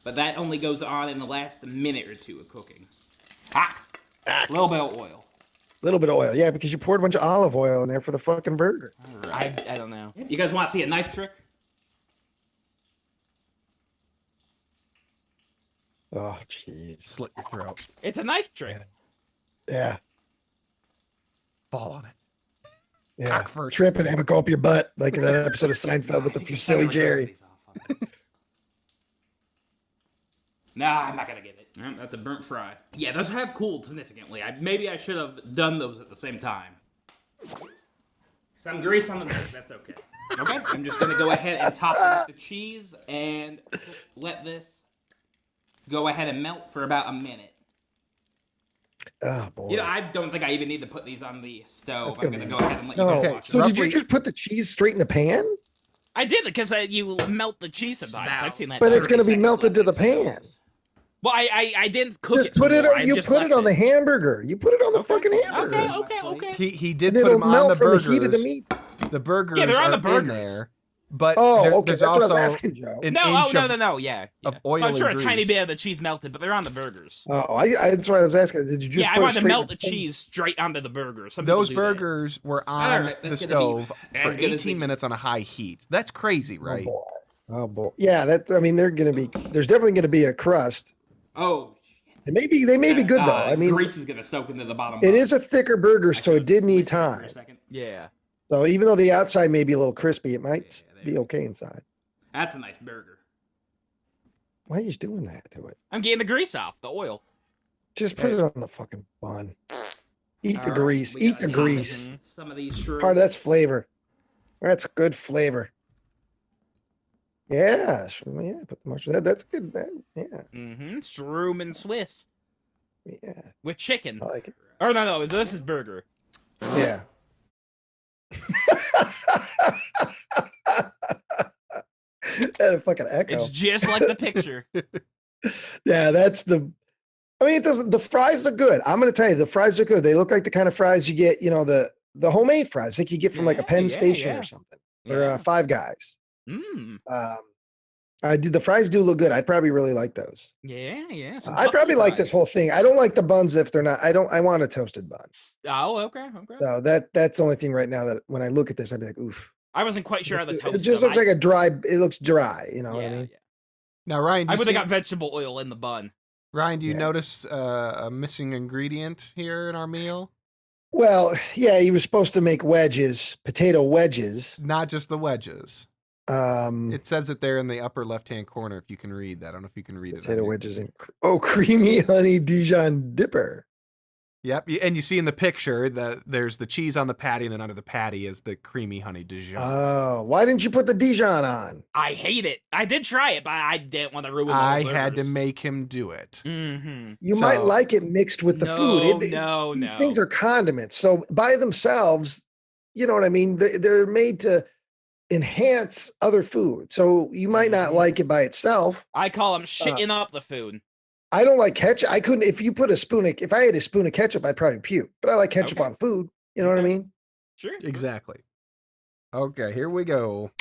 But that only goes on in the last minute or two of cooking. A little bit of oil. A little bit of oil, yeah, because you poured a bunch of olive oil in there for the fucking burger. I don't know. You guys want to see a knife trick? Oh, jeez. Slit your throat. It's a knife trick. Yeah. Fall on it. Yeah. Cock first. Trip and have it go up your butt, like in that episode of Seinfeld with the Fusilli Jerry. Nah, I'm not gonna get it. That's a burnt fry. Yeah, those have cooled significantly. Maybe I should have done those at the same time. Some grease on the knife, that's okay. Okay, I'm just gonna go ahead and top it with the cheese and let this go ahead and melt for about a minute. Oh, boy. I don't think I even need to put these on the stove. I'm gonna go ahead and let you No. watch So it. did you just put the cheese straight in the pan? I did, because you melt the cheese sometimes. I've seen that. But it's gonna be melted to the pan. Well, I didn't cook just it. Put it. On, you put it on the hamburger. You put it on the fucking hamburger. Okay. He did put them on the burgers. The heat of the meat. The burgers they're on the are burgers. in there. But okay. there's That's also what I was asking, Joe. No. Yeah. Of oil I'm sure and a tiny grease. bit of the cheese melted, but they're on the burgers. Oh, that's what I was asking. Did you just? I wanted to melt the cheese straight onto the burger. Those burgers were on the stove for 18 minutes minutes on a high heat. That's crazy, right? Oh boy. Yeah. They're gonna be. There's definitely gonna be a crust. Oh. They may be good though. I mean, grease is gonna soak into the bottom. It is a thicker burger, so it did need time. Yeah. So even though the outside may be a little crispy, it might be okay inside. That's a nice burger. Why are you just doing that to it? I'm getting the grease off, the oil. Just put it on the fucking bun. Eat the All right, grease. we Eat gotta the top it grease. with Some of these shrooms. Part of that's flavor. That's good flavor. Yeah, put the mushroom. That's good. Yeah, Shroom and Swiss yeah. with chicken. I like it. Or no, this is burger. Yeah. That a fucking echo. It's just like the picture. Yeah, that's the. I mean, it doesn't. The fries are good. I'm gonna tell you, the fries are good. They look like the kind of fries you get, the homemade fries, like you get from like a Penn Station or something, or Five Guys. The fries do look good. I'd probably really like those. Yeah. I probably like this whole thing. I don't like the buns if they're not. I want a toasted bun. Oh, okay. So that's the only thing right now that when I look at this, I'd be like, oof. I wasn't quite sure how the toast. It just looks like a dry. It looks dry. You know what I mean? Yeah. Now, Ryan, I would have got vegetable oil in the bun. Ryan, do you notice a missing ingredient here in our meal? Well, yeah, he was supposed to make wedges, potato wedges. Not just the wedges. It says it there in the upper left-hand corner. If you can read that, I don't know if you can read potato it. wedges and creamy honey Dijon dipper. Yep, and you see in the picture that there's the cheese on the patty, and then under the patty is the creamy honey Dijon. Oh, why didn't you put the Dijon on? I hate it. I did try it, but I didn't want to ruin the whole I had to burgers. make him do it. You might like it mixed with the food. These things are condiments, so by themselves, you know what I mean. They're made to enhance other food, so you might not like it by itself. I call them shitting up the food. I don't like ketchup. I couldn't. If I had a spoon of ketchup, I'd probably puke. But I like ketchup on food. You know what I mean? Sure. Exactly. Okay, here we go.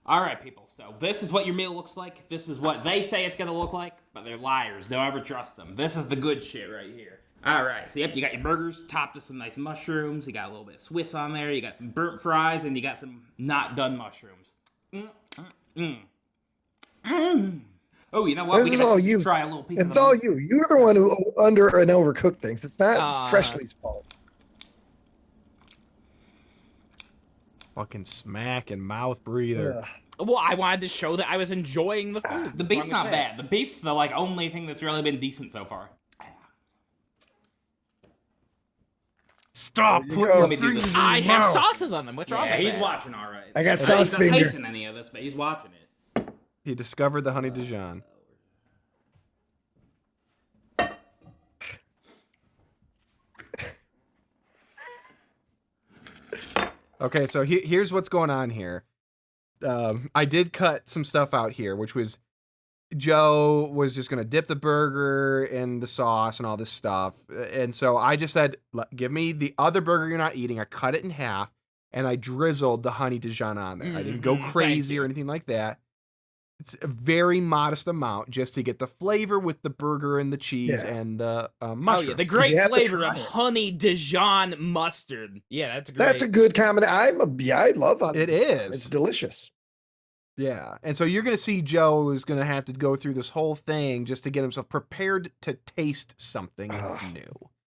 All right, people. So this is what your meal looks like. This is what they say it's gonna look like, but they're liars. Don't ever trust them. This is the good shit right here. All right. So you got your burgers topped with some nice mushrooms. You got a little bit of Swiss on there. You got some burnt fries, and you got some not done mushrooms. Oh, you know what? This is all you. Try a little piece. It's all you. You're the one who under and overcook things. It's not Freshly's fault. Fucking smack and mouth breather. Well, I wanted to show that I was enjoying the food. The beef's not bad. The beef's the only thing that's really been decent so far. Stop putting your fingers in your I have mouth. sauces on them. What's wrong with he's that? watching all right. I got sauce He's not finger. tasting any of this, but he's watching it. He discovered the honey Dijon. Okay, so here's what's going on here. I did cut some stuff out here, which was Joe was just going to dip the burger in the sauce and all this stuff. And so I just said, give me the other burger you're not eating. I cut it in half, and I drizzled the honey Dijon on there. I didn't go crazy or anything like that. It's a very modest amount just to get the flavor with the burger and the cheese and the mushrooms. Oh, yeah, the great flavor of honey Dijon mustard. Yeah, that's great. That's a good combination. I love honey. It is. It's delicious. Yeah. And so you're going to see Joe is going to have to go through this whole thing just to get himself prepared to taste something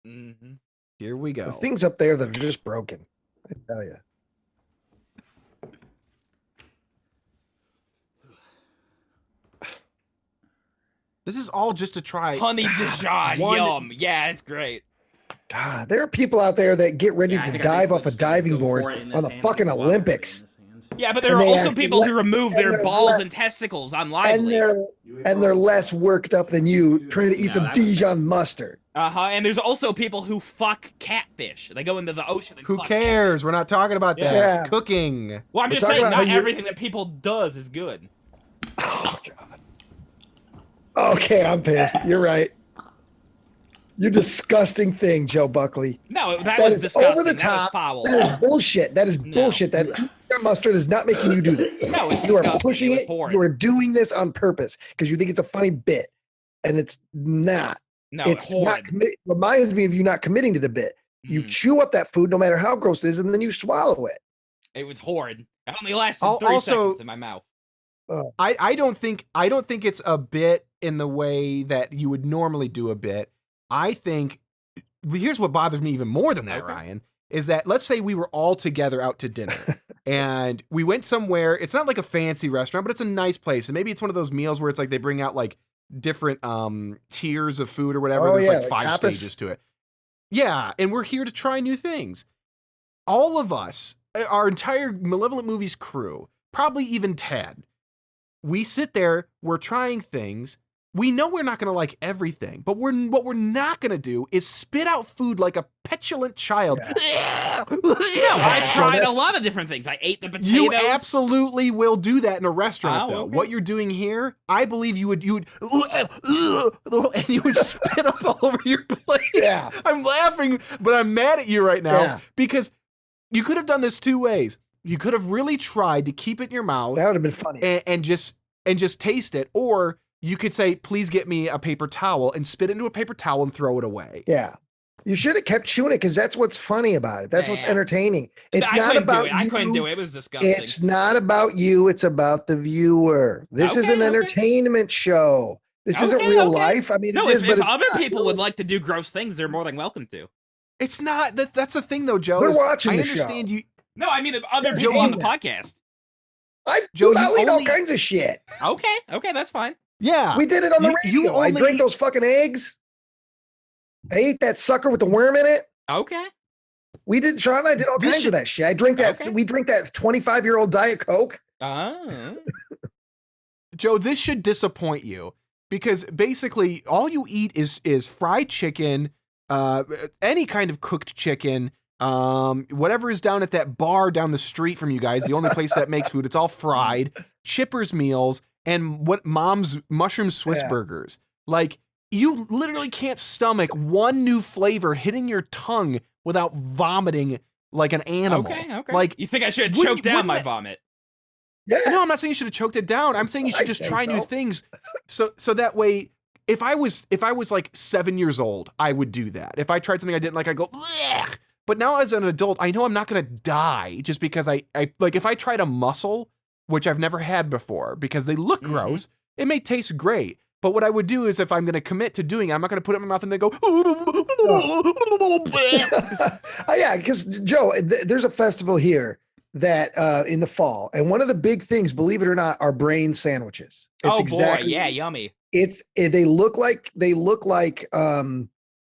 new. Here we go. The things up there that are just broken. I tell you. This is all just to try. Honey Dijon, yum. Yeah, it's great. God, there are people out there that get ready to dive off a diving board on the fucking Olympics. Yeah, but there are also people who remove their balls and testicles on Lively. And they're less worked up than you trying to eat some Dijon mustard. And there's also people who fuck catfish. They go into the ocean and Who fuck cares? We're not talking about that. Yeah. Cooking. Well, I'm We're just talking saying about not how you- everything that people does is good. Oh, God. Okay, I'm pissed. You're right. You disgusting thing, Joe Buckley. No, that was is disgusting. over the That was top. foul. That is bullshit. That is bullshit. That mustard is not making you do this. No, it's You are disgusting. pushing It was it. horrid. You are doing this on purpose because you think it's a funny bit, and it's not. No, it's horrid. not. Reminds me of you not committing to the bit. You chew up that food, no matter how gross it is, and then you swallow it. It was horrid. It only lasted 3 Also- seconds in my mouth. I don't think it's a bit in the way that you would normally do a bit. I think here's what bothers me even more than that, Ryan, is that let's say we were all together out to dinner and we went somewhere. It's not like a fancy restaurant, but it's a nice place. And maybe it's one of those meals where it's like they bring out like different tiers of food or whatever. Oh, There's yeah, like 5 tapas. stages to it. Yeah, and we're here to try new things. All of us, our entire Malevolent Movies crew, probably even Tad, we sit there, we're trying things. We know we're not going to like everything, but what we're not going to do is spit out food like a petulant child. Yeah. No, I tried a lot of different things. I ate the potatoes. You absolutely will do that in a restaurant, though. Okay. What you're doing here, I believe you would, and you would spit up all over your plate. Yeah. I'm laughing, but I'm mad at you right now Yeah. because you could have done this 2 ways. You could have really tried to keep it in your mouth That would have been funny. and just taste it, or you could say, "Please get me a paper towel," and spit into a paper towel and throw it away. Yeah. You should have kept chewing it because that's what's funny about it. That's what's Yeah. entertaining. It's I not couldn't about do it. I couldn't you. do it. It was disgusting. It's not about you. It's about the viewer. This is Okay, an okay. entertainment show. This isn't Okay, real okay. life. I mean, No, it is, if but it's other not. people would like to do gross things, they're more than welcome to. It's not that's the thing, though, Joe. They're is watching I the understand show. you. No, I mean if other They're people on the doing podcast. Joe, I'll you eat all only- kinds of shit. Okay, that's fine. Yeah, We did it on the You radio. I only drank eat- those fucking eggs. I ate that sucker with the worm in it. Okay. We did, Sean and I did all This kinds should- of that shit. I drink that. Okay. We drink that 25-year-old Diet Coke. Joe, this should disappoint you because basically all you eat is fried chicken, any kind of cooked chicken, whatever is down at that bar down the street from you guys, the only place that makes food. It's all fried, Chipper's meals, and what Mom's mushroom Swiss Yeah. burgers. Like, you literally can't stomach one new flavor hitting your tongue without vomiting like an animal. Okay. Like, You think I should wouldn't- choke down wouldn't my that- vomit? Yes. No, I'm not saying you should have choked it down. I'm saying you should I just say try new so. things. So that way, if I was like 7 years old, I would do that. If I tried something I didn't like, I'd go, blech. But now as an adult, I know I'm not gonna die just because I like if I tried a mussel, which I've never had before, because they look gross, it may taste great. But what I would do is if I'm gonna commit to doing it, I'm not gonna put it in my mouth and then go, Yeah, because Joe, there's a festival here that in the fall, and one of the big things, believe it or not, are brain sandwiches. It's Boy, yeah, yummy. They look like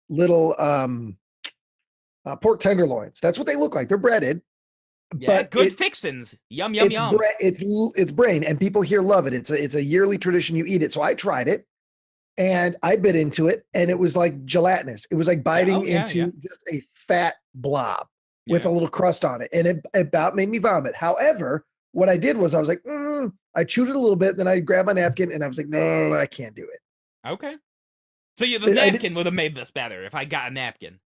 little pork tenderloins. That's what they look like. They're breaded. Yeah, but good fixins. Yum yum yum. It's brain, and people here love it. It's a yearly tradition. You eat it. So I tried it, and I bit into it, and it was like gelatinous. It was like biting into just a fat blob with a little crust on it, and it about made me vomit. However, what I did was I was like, I chewed it a little bit, then I grabbed my napkin, and I was like, no, I can't do it. Okay. So the napkin would have made this better if I got a napkin.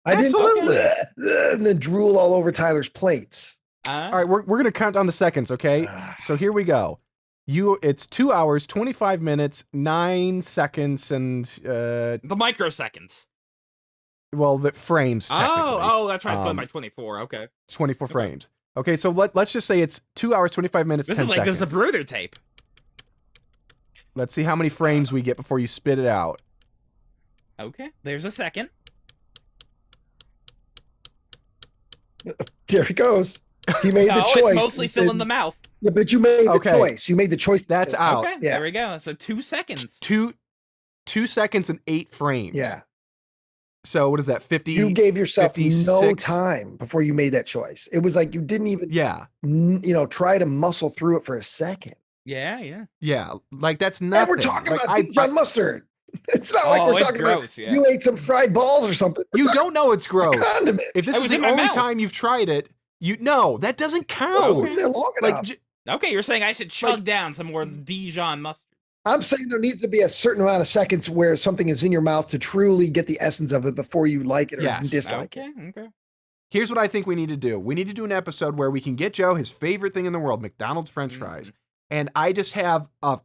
I Absolutely. didn't, and then drool all over Tyler's plates. All right, we're gonna count down the seconds, okay? So here we go. It's 2 hours, 25 minutes, 9 seconds, and the microseconds. well, the frames. Oh, that's right. It's going by 24. Okay. 24 frames. Okay, so let's just say it's 2 hours, 25 minutes, This 10 is like seconds. the Zapruder tape. Let's see how many frames we get before you spit it out. Okay. There's a second. There he goes. He made the choice. It's mostly still in the mouth. Yeah, but you made the Okay. choice. You made the choice. That's out. Okay. Yeah. There we go. So 2 seconds. 2 seconds and 8 frames. Yeah. So what is that? 50. You gave yourself no 56. time before you made that choice. It was like you didn't even, Yeah. try to muscle through it for a second. Yeah. Yeah. Like that's And nothing. we're talking Like, about Dijon mustard. It's not like we're it's talking gross, about yeah. you ate some fried balls or something. We're You talking don't know it's gross. condiment. If this It is was the in my only mouth. time you've tried it, that doesn't count. It's there long Like enough. Okay, you're saying I should chug down some more Dijon mustard. I'm saying there needs to be a certain amount of seconds where something is in your mouth to truly get the essence of it before you like it or Yes. dislike it. Okay. here's what I think we need to do. We need to do an episode where we can get Joe his favorite thing in the world, McDonald's French fries, and I just have a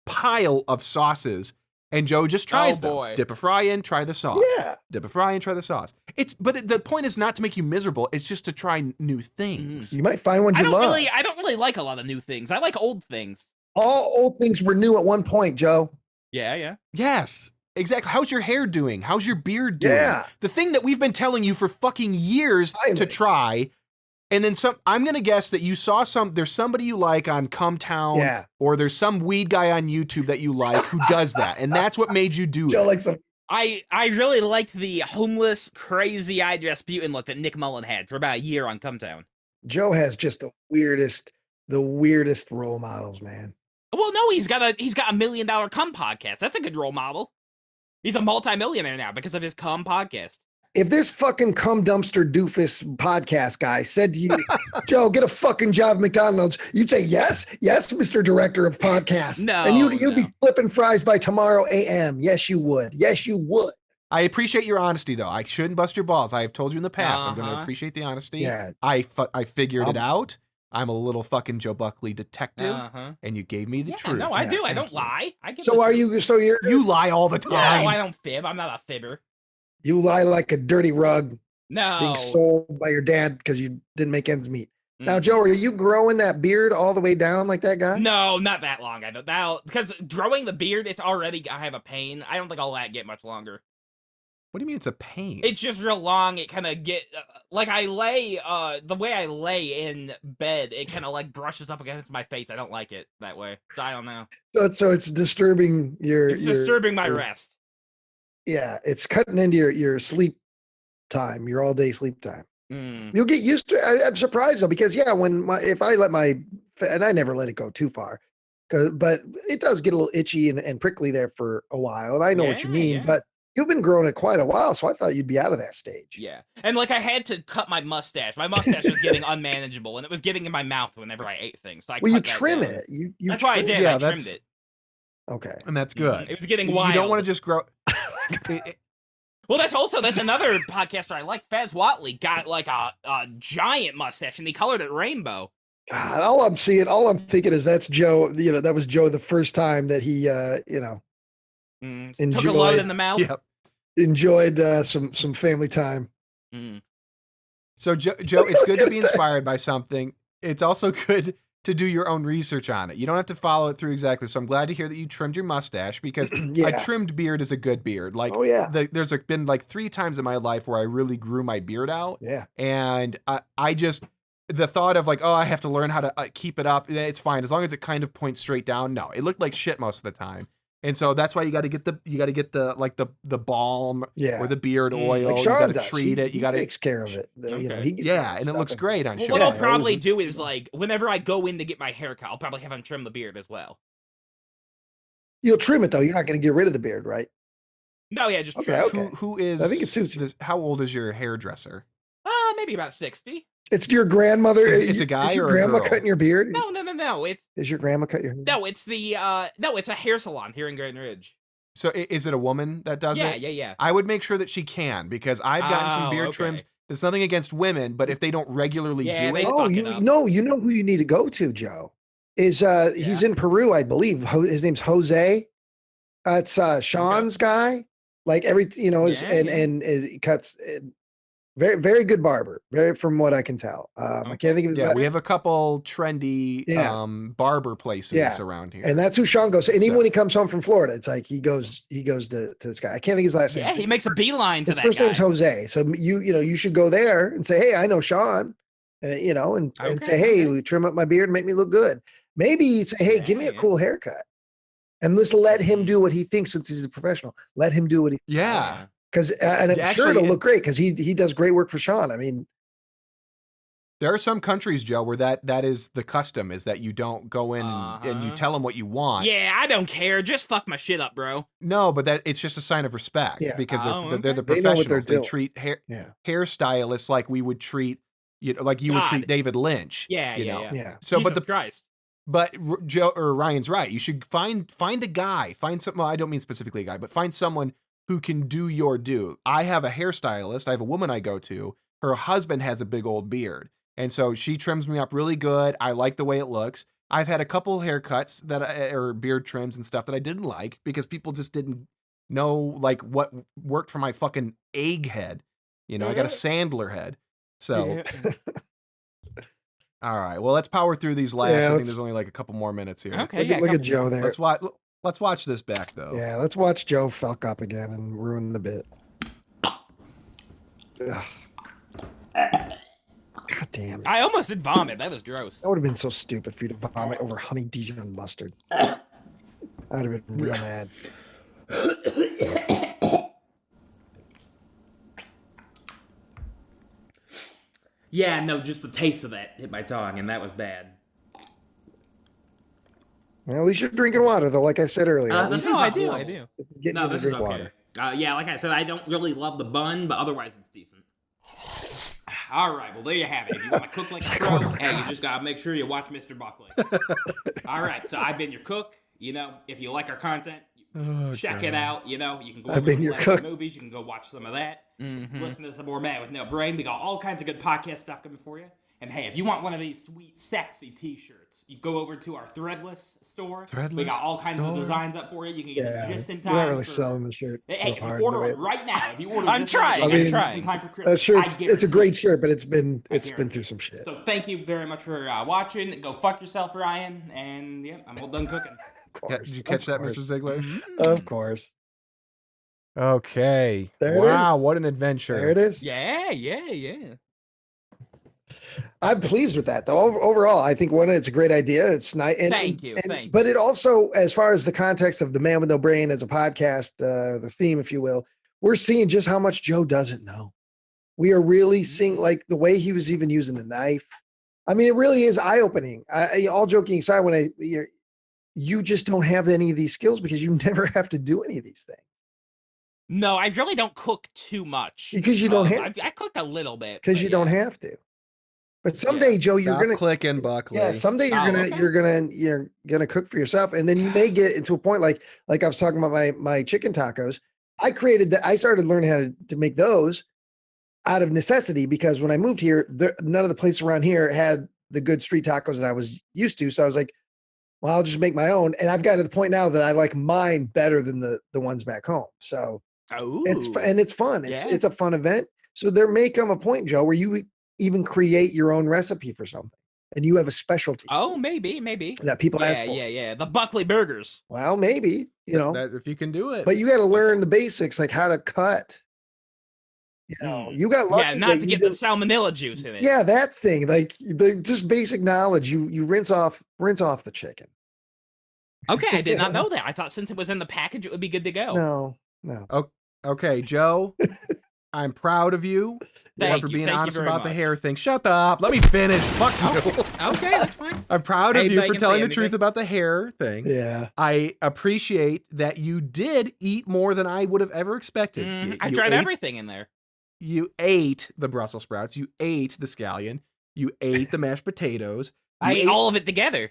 pile of sauces, and Joe just tries them. boy. Dip a fry in, try the sauce. Yeah. Dip a fry in, try the sauce. But the point is not to make you miserable. It's just to try new things. You might find one I you don't love. really like a lot of new things. I like old things. All old things were new at one point, Joe. Yeah. Yes, exactly. How's your hair doing? How's your beard doing? Yeah. The thing that we've been telling you for fucking years Finally. to try, And then I'm going to guess that you saw there's somebody you like on Cumtown, Yeah. or there's some weed guy on YouTube that you like who does that. And that's what made you do Joe it. likes some. I really liked the homeless, crazy-eyed Rasputin look that Nick Mullen had for about a year on Cumtown. Joe has just the weirdest role models, man. Well, no, he's got a $1 million cum podcast. That's a good role model. He's a multimillionaire now because of his cum podcast. If this fucking cum dumpster doofus podcast guy said to you, Joe, get a fucking job at McDonald's, you'd say, yes, Mr. Director of Podcasts. No, and you'd no. be flipping fries by tomorrow a.m. Yes, you would. I appreciate your honesty, though. I shouldn't bust your balls. I have told you in the past. I'm going to Uh-huh. appreciate the honesty. Yeah. I figured it out. I'm a little fucking Joe Buckley detective, Uh-huh. and you gave me the Yeah, truth. no, I do. I thank don't you. lie. I give So the are truth. you're You lie all the No, time. I don't fib. I'm not a fibber. you lie like a dirty rug No. being sold by your dad because you didn't make ends meet. Now, Mm. Joe, are you growing that beard all the way down like that guy? No, not that long. I don't now because growing the beard, I have a pain. I don't think I'll let it get much longer. What do you mean it's a pain? It's just real long. It kind of get like I lay the way I lay in bed. It kind of like brushes up against my face. I don't like it that way. So I don't know. So it's disturbing It's disturbing my your- rest. Yeah, it's cutting into your sleep time, your all day sleep time. Mm. You'll get used to it. I'm surprised though, because if I let and I never let it go too far, but it does get a little itchy and prickly there for a while. And I know what you Yeah, mean, yeah. but you've been growing it quite a while, so I thought you'd be out of that stage. Yeah, and like I had to cut my mustache. My mustache was getting unmanageable, and it was getting in my mouth whenever I ate things. So I Well, you cut that trim down. it. You That's why I trim did. it. Yeah, I trimmed that's- it. Okay. And that's good. It was getting You wild. don't want to just grow. Well, that's another podcaster I like. Faz Watley got like a giant mustache, and he colored it rainbow. God, all I'm thinking is that's Joe. That was Joe the first time that he, Took a load Enjoy. in the mouth. Yep. enjoyed some family time. Mm. So Joe, it's good to be inspired by something. It's also good to do your own research on it. You don't have to follow it through exactly. So I'm glad to hear that you trimmed your mustache, because Yeah. a trimmed beard is a good beard. Like, Oh yeah. there's been like 3 times in my life where I really grew my beard out, Yeah. and I just, the thought of like, oh, I have to learn how to keep it up. It's fine as long as it kind of points straight down. No, it looked like shit most of the time. And so that's why you got to get the balm Yeah. or the beard oil. Like You Sean got to does. treat it. He You got to, takes care of it. Okay. He gets yeah, that and it looks stuff great on Well, show. what Yeah, I'll probably always- do is like whenever I go in to get my haircut, I'll probably have him trim the beard as well. You'll trim it though. You're not going to get rid of the beard, right? No, yeah, just Okay, trim. okay. Who is? I think it suits you. How old is your hairdresser? Maybe about 60. It's your grandmother. It's a guy is your or a grandma girl? cutting your beard? No. It's Is your grandma cut your hair? no, it's it's a hair salon here in Grand Ridge. So is it a woman that does Yeah, it? yeah. I would make sure that she can, because I've gotten some Oh, beard okay. trims. There's nothing against women, but if they don't regularly Yeah, do they- it, Oh, fuck it you up. know who you need to go to, Joe. Is he's in Peru, I believe. His name's Jose. It's Sean's guy. Like he cuts very very good barber. Very, from what I can tell. I can't think of his yeah, last. we have a couple trendy Yeah. barber places Yeah. around here. And that's who Sean goes to. And even So- when he comes home from Florida, it's like he goes to this guy. I can't think his last name. Yeah, he makes a beeline to His that first guy. name's Jose. So you should go there and say, hey, I know Sean, and Okay, say, hey, okay. will you trim up my beard and make me look good. Maybe say, hey, give me a Yeah. cool haircut. And just let him do what he thinks, since he's a professional. Let him do what he, yeah. because and I'm sure Actually, it'll it- look great because he does great work for Sean. I mean, There are some countries, Joe, where that is the custom, is that you don't go in and you Uh-huh. tell them what you want. Yeah, I don't care. Just fuck my shit up, bro. No, but that it's just a sign of respect, Yeah. because Oh, they're the They know what they're professionals. They doing. treat yeah, hairstylists like we would treat, like you would God. treat David Lynch. Yeah, you yeah, know? yeah. yeah. So, Jesus Christ. but Joe or Ryan's right. You should find a guy, find some. Well, I don't mean specifically a guy, but find someone who can do your do. I have a hairstylist. I have a woman I go to. Her husband has a big old beard, and so she trims me up really good. I like the way it looks. I've had a couple haircuts or beard trims and stuff that I didn't like, because people just didn't know like what worked for my fucking egg head. I got a Sandler head. So, all right. Well, let's power through these last. Yeah, I think let's- there's only like a couple more minutes here. Okay, yeah. Look at couple- Joe there. Let's watch this back though. Yeah, let's watch Joe fuck up again and ruin the bit. Ugh. God damn it. I almost did vomit. That was gross. That would have been so stupid for you to vomit over honey Dijon mustard. I would have been real mad. Yeah, no, just the taste of that hit my tongue, and that was bad. Well, at least you're drinking water, though, like I said earlier. At least No, I not do. horrible. I do. it's getting No, you to this is drink okay. water. Yeah, like I said, I don't really love the bun, but otherwise it's decent. All right, well, there you have it. If you want to cook like a pro, hey, you just got to make sure you watch Mr. Buckley. All right, so I've been your cook. You know, if you like our content, check it out. You know, you can go I've over been to your Let's cook. Movies. You can go watch some of that. Mhm. Listen to some more Man with No Brain. We got all kinds of good podcast stuff coming for you. And hey, if you want one of these sweet, sexy T-shirts, you go over to our Threadless store. We Threadless got all kinds of store? designs up for you. You can get Yeah, it just in you're time. not really for- selling the shirt. Hey, so if you hard, order the it way- right now, if you order I'm just right trying, now, I'm you get it trying. in time for That Christmas. shirt's, I it's a guarantee great it. shirt, but it's been guarantee through it. some shit. So thank you very much for watching. Go fuck yourself, Ryan. And yeah, I'm all done cooking. Of course. Did you catch that, course. Mr. Ziegler? Of course. Okay. There it wow, what an adventure. There it is. Yeah, yeah, yeah. I'm pleased with that, though. Overall, I think it's a great idea. It's nice. Thank you. But it also, as far as the context of the Man with No Brain as a podcast, the theme, if you will, we're seeing just how much Joe doesn't know. We are really seeing, like, the way he was even using a knife. I mean, it really is eye-opening. All joking aside, you just don't have any of these skills because you never have to do any of these things. No, I really don't cook too much. Because you don't have I cooked a little bit. Because but you don't yeah. have to. But someday, Joe, you're Stop gonna clicking, Buckley. Yeah, someday Oh, okay. you're gonna cook for yourself, and then you may get into a point like I was talking about my chicken tacos. I started learning how to make those out of necessity because when I moved here, none of the places around here had the good street tacos that I was used to. So I was like, well, I'll just make my own, and I've got to the point now that I like mine better than the ones back home. So it's fun. It's a fun event. So there may come a point, Joe, where you even create your own recipe for something, and you have a specialty. Oh, maybe. That people ask for. Yeah. The Buckley burgers. Well, maybe, If you can do it. but you got to learn the basics, like how to cut. You got lucky. Yeah, not to get the salmonella juice in it. Yeah, that thing, like just basic knowledge. You rinse off the chicken. Okay, I did not know that. I thought since it was in the package, it would be good to go. No. Okay, Joe, I'm proud of you. Thank for you, being thank you honest very about the much. hair thing. Shut up. Let me finish. Fuck you. Okay, that's fine. I'm proud of Anybody you for can telling say the truth anything. about the hair thing. Yeah. I appreciate that you did eat more than I would have ever expected. I You tried ate- everything in there. You ate the Brussels sprouts. You ate the scallion. You ate the mashed potatoes. You I ate all of it together.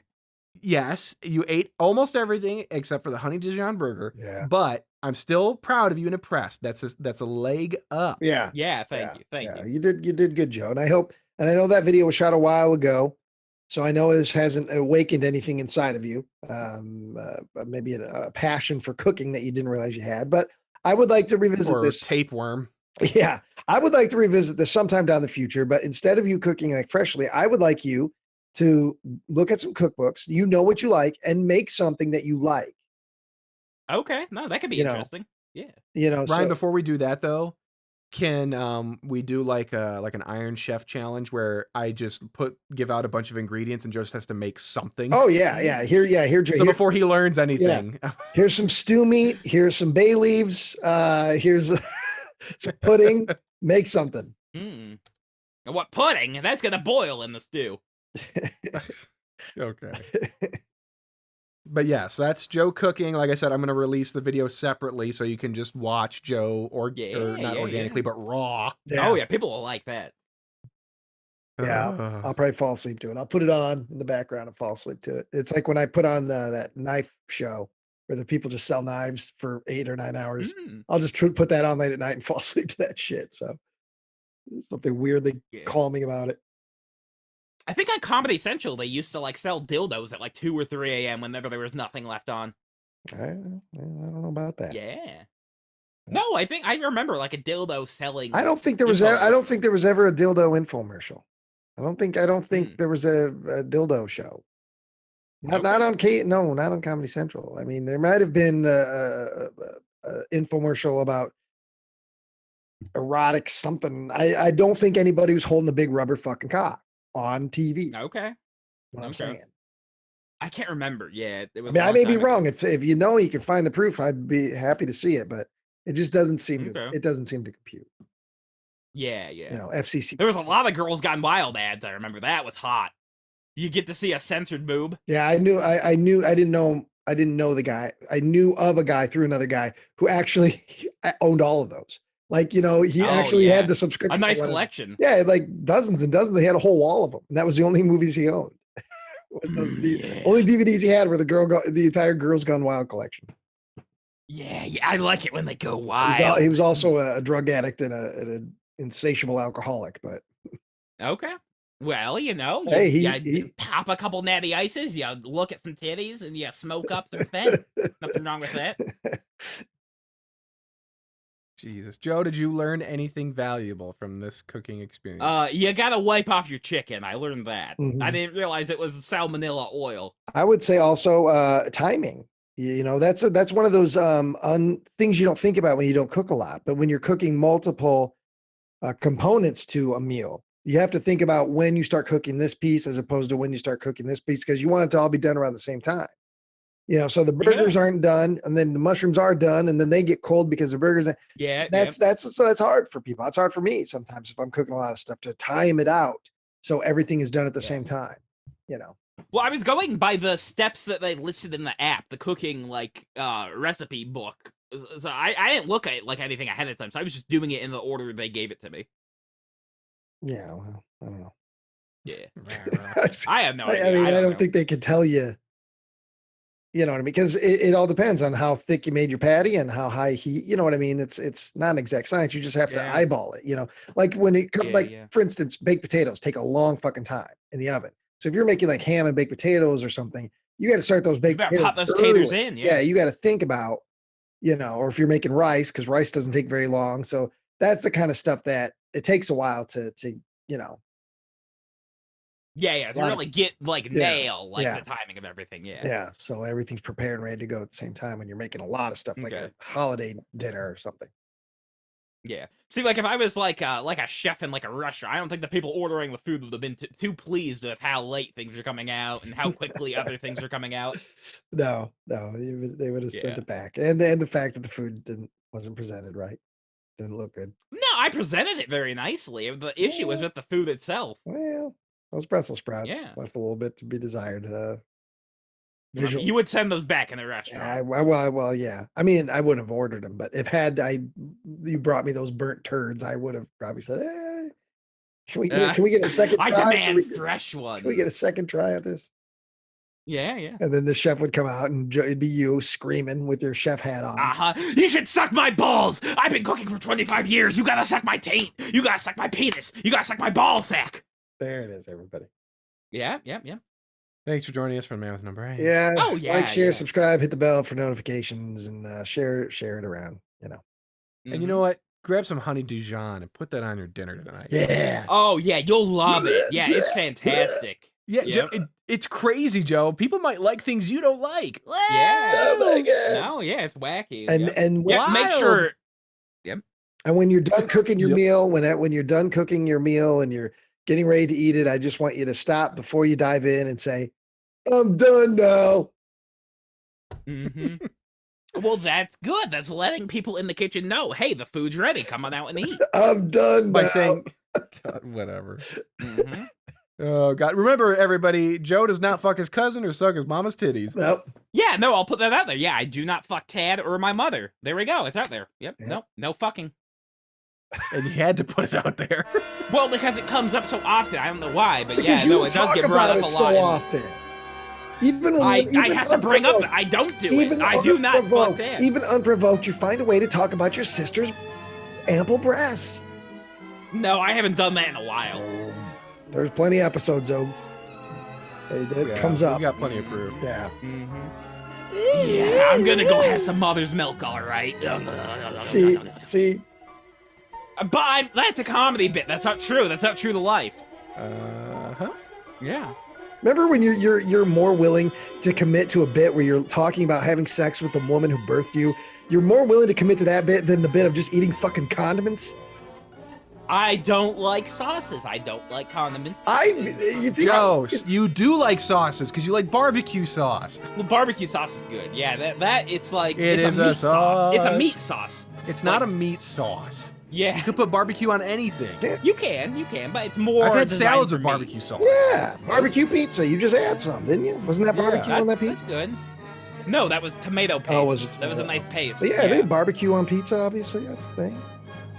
Yes, you ate almost everything except for the honey Dijon burger. Yeah. But I'm still proud of you and impressed. That's a leg up. Yeah. Yeah, thank you. You did good, Joe. And I know that video was shot a while ago, so I know this hasn't awakened anything inside of you. Maybe a passion for cooking that you didn't realize you had. But I would like to revisit Or this. tapeworm. Yeah, I would like to revisit this sometime down the future. But instead of you cooking like freshly, I would like you to look at some cookbooks. You know what you like, and make something that you like. Okay, no, that could be You know. interesting. Yeah. Ryan, Ryan, before we do that though, can we do like an Iron Chef challenge where I just give out a bunch of ingredients and Joe just has to make something? Oh yeah. Here, So before he learns anything, here's some stew meat. Here's some bay leaves. Here's some pudding. Make something. And what pudding? That's gonna boil in the stew. okay. But yes, that's Joe cooking. Like I said, I'm going to release the video separately so you can just watch Joe or not organically, but raw. Oh yeah, people will like that. Yeah, I'll probably fall asleep to it. I'll put it on in the background and fall asleep to it. It's like when I put on that knife show where the people just sell knives for 8 or 9 hours. I'll just put that on late at night and fall asleep to that shit. So there's something weirdly calming about it. I think on Comedy Central they used to like sell dildos at like 2 or 3 a.m. whenever there was nothing left on. I don't know about that. Yeah. No, I remember like a dildo selling. I don't think there was. I don't think there was ever a dildo infomercial. I don't think there was a dildo show. Not on not on Comedy Central. I mean, there might have been a infomercial about erotic something. I don't think anybody was holding a big rubber fucking cock. on TV. Okay. What I'm Okay. saying. I can't remember. Yeah, it I was. mean, a I long may be time ago. wrong. If you know you can find the proof, I'd be happy to see it, but it just doesn't seem to. Okay. It doesn't seem to compute. Yeah, yeah. You know, FCC. There was a lot of Girls Gone Wild ads. I remember that was hot. You get to see a censored boob. Yeah, I knew. I knew. I didn't know the guy. I knew of a guy through another guy who actually owned all of those. Like, you know, he Oh, actually yeah. had the subscription. A nice for one of them. collection. Yeah, like dozens and dozens. They had a whole wall of them, and that was the only movies he owned. Was those Yeah. only DVDs he had were the entire Girls Gone Wild collection. Yeah, I like it when they go He wild. was also a drug addict and an insatiable alcoholic, but Okay. Well, you know, you, Hey, you pop a couple natty ices, you look at some titties, and you smoke up some thing. Nothing wrong with that. Jesus. Joe, did you learn anything valuable from this cooking experience? You gotta wipe off your chicken. I learned that. Mhm. I didn't realize it was salmonella oil. I would say also timing. You know, that's one of those things you don't think about when you don't cook a lot. But when you're cooking multiple components to a meal, you have to think about when you start cooking this piece as opposed to when you start cooking this piece, because you want it to all be done around the same time. You know, so the burgers aren't done, and then the mushrooms are done, and then they get cold because the burgers. Yeah, that's hard for people. It's hard for me sometimes if I'm cooking a lot of stuff to time it out so everything is done at the same time. You know. Well, I was going by the steps that they listed in the app, the cooking recipe book. So I didn't look at it like anything ahead of time. So I was just doing it in the order they gave it to me. Yeah, well, I don't know. Yeah, I just- I have no idea. I mean, I don't know. think they could tell you. You know what I mean? Because it all depends on how thick you made your patty and how high heat. You know what I mean? It's not an exact science. You just have to eyeball it. You know, like when it comes, for instance, baked potatoes take a long fucking time in the oven. So if you're making like ham and baked potatoes or something, you got to start those baked potatoes. Pop those taters in. Yeah, you got to think about, you know, or if you're making rice, because rice doesn't take very long. So that's the kind of stuff that it takes a while to you know. Yeah, to really get nail the timing of everything. Yeah, so everything's prepared and ready to go at the same time when you're making a lot of stuff like a holiday dinner or something. Yeah. See, like if I was like a chef in like a restaurant, I don't think the people ordering the food would have been too pleased with how late things are coming out and how quickly other things are coming out. No, they would have sent it back, and the fact that the food wasn't presented right, didn't look good. No, I presented it very nicely. The issue was with the food itself. Well, those Brussels sprouts left a little bit to be desired. You would send those back in the restaurant. Yeah, well, yeah. I mean, I wouldn't have ordered them, but if you brought me those burnt turds, I would have probably said, can we get a second try? I demand fresh ones. Can we get a second try at this? Yeah. And then the chef would come out and it'd be you screaming with your chef hat on. You should suck my balls. I've been cooking for 25 years. You gotta suck my taint. You gotta suck my penis. You gotta suck my ball sack. There it is, everybody. Yeah. Thanks for joining us for Man with No Brain. Yeah. Oh, yeah. Like, share, subscribe, hit the bell for notifications, and share it around, you know. And you know what? Grab some honey Dijon and put that on your dinner tonight. Yeah. Oh, yeah. You'll love it. Yeah, it's fantastic. Yeah, Joe, it's crazy, Joe. People might like things you don't like. Yeah. Oh my God. No, yeah, it's wacky. And make sure. Yep. And when you're done cooking your meal, when you're done cooking your meal and you're getting ready to eat it, I just want you to stop before you dive in and say, I'm done now. Mm-hmm. Well, that's good. That's letting people in the kitchen know, hey, the food's ready. Come on out and eat. I'm done by now. saying, God, whatever. Mm-hmm. Oh, God. Remember, everybody, Joe does not fuck his cousin or suck his mama's titties. Nope. Yeah, no, I'll put that out there. Yeah, I do not fuck Tad or my mother. There we go. It's out there. Yep. No fucking. And you had to put it out there. Well, because it comes up so often. I don't know why, but Because it does get brought up a lot. so often. Even when I have to bring up that I don't do it. I do not fuck that. Even unprovoked, you find a way to talk about your sister's ample breasts. No, I haven't done that in a while. There's plenty of episodes, though. It comes up. We got plenty of proof. Yeah. Mm-hmm. Yeah, I'm gonna go have some mother's milk, all right. See. But that's a comedy bit. That's not true. That's not true to life. Yeah. Remember when you're more willing to commit to a bit where you're talking about having sex with the woman who birthed you? You're more willing to commit to that bit than the bit of just eating fucking condiments. I don't like sauces. I don't like condiments. You think Joe, you do like sauces because you like barbecue sauce. Well, barbecue sauce is good. Yeah, that it's like It it's is a a meat sauce. It's a sauce. meat sauce. It's not a meat sauce. Yeah, You could put barbecue on anything. you can, but it's more. I've had designed salads for with meat. barbecue sauce. Yeah, barbecue pizza. You just had some, didn't you? Wasn't that Yeah. barbecue on that That's pizza? good. No, that was tomato paste. Oh, was it That was a tomato? nice paste. But yeah, they had barbecue on pizza. Obviously, that's the thing.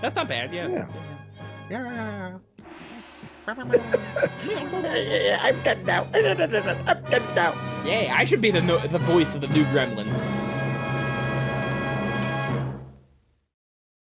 That's not bad. Yeah. Yeah. Yeah. I'm done now. I'm done now. Yeah, I should be the voice of the new gremlin.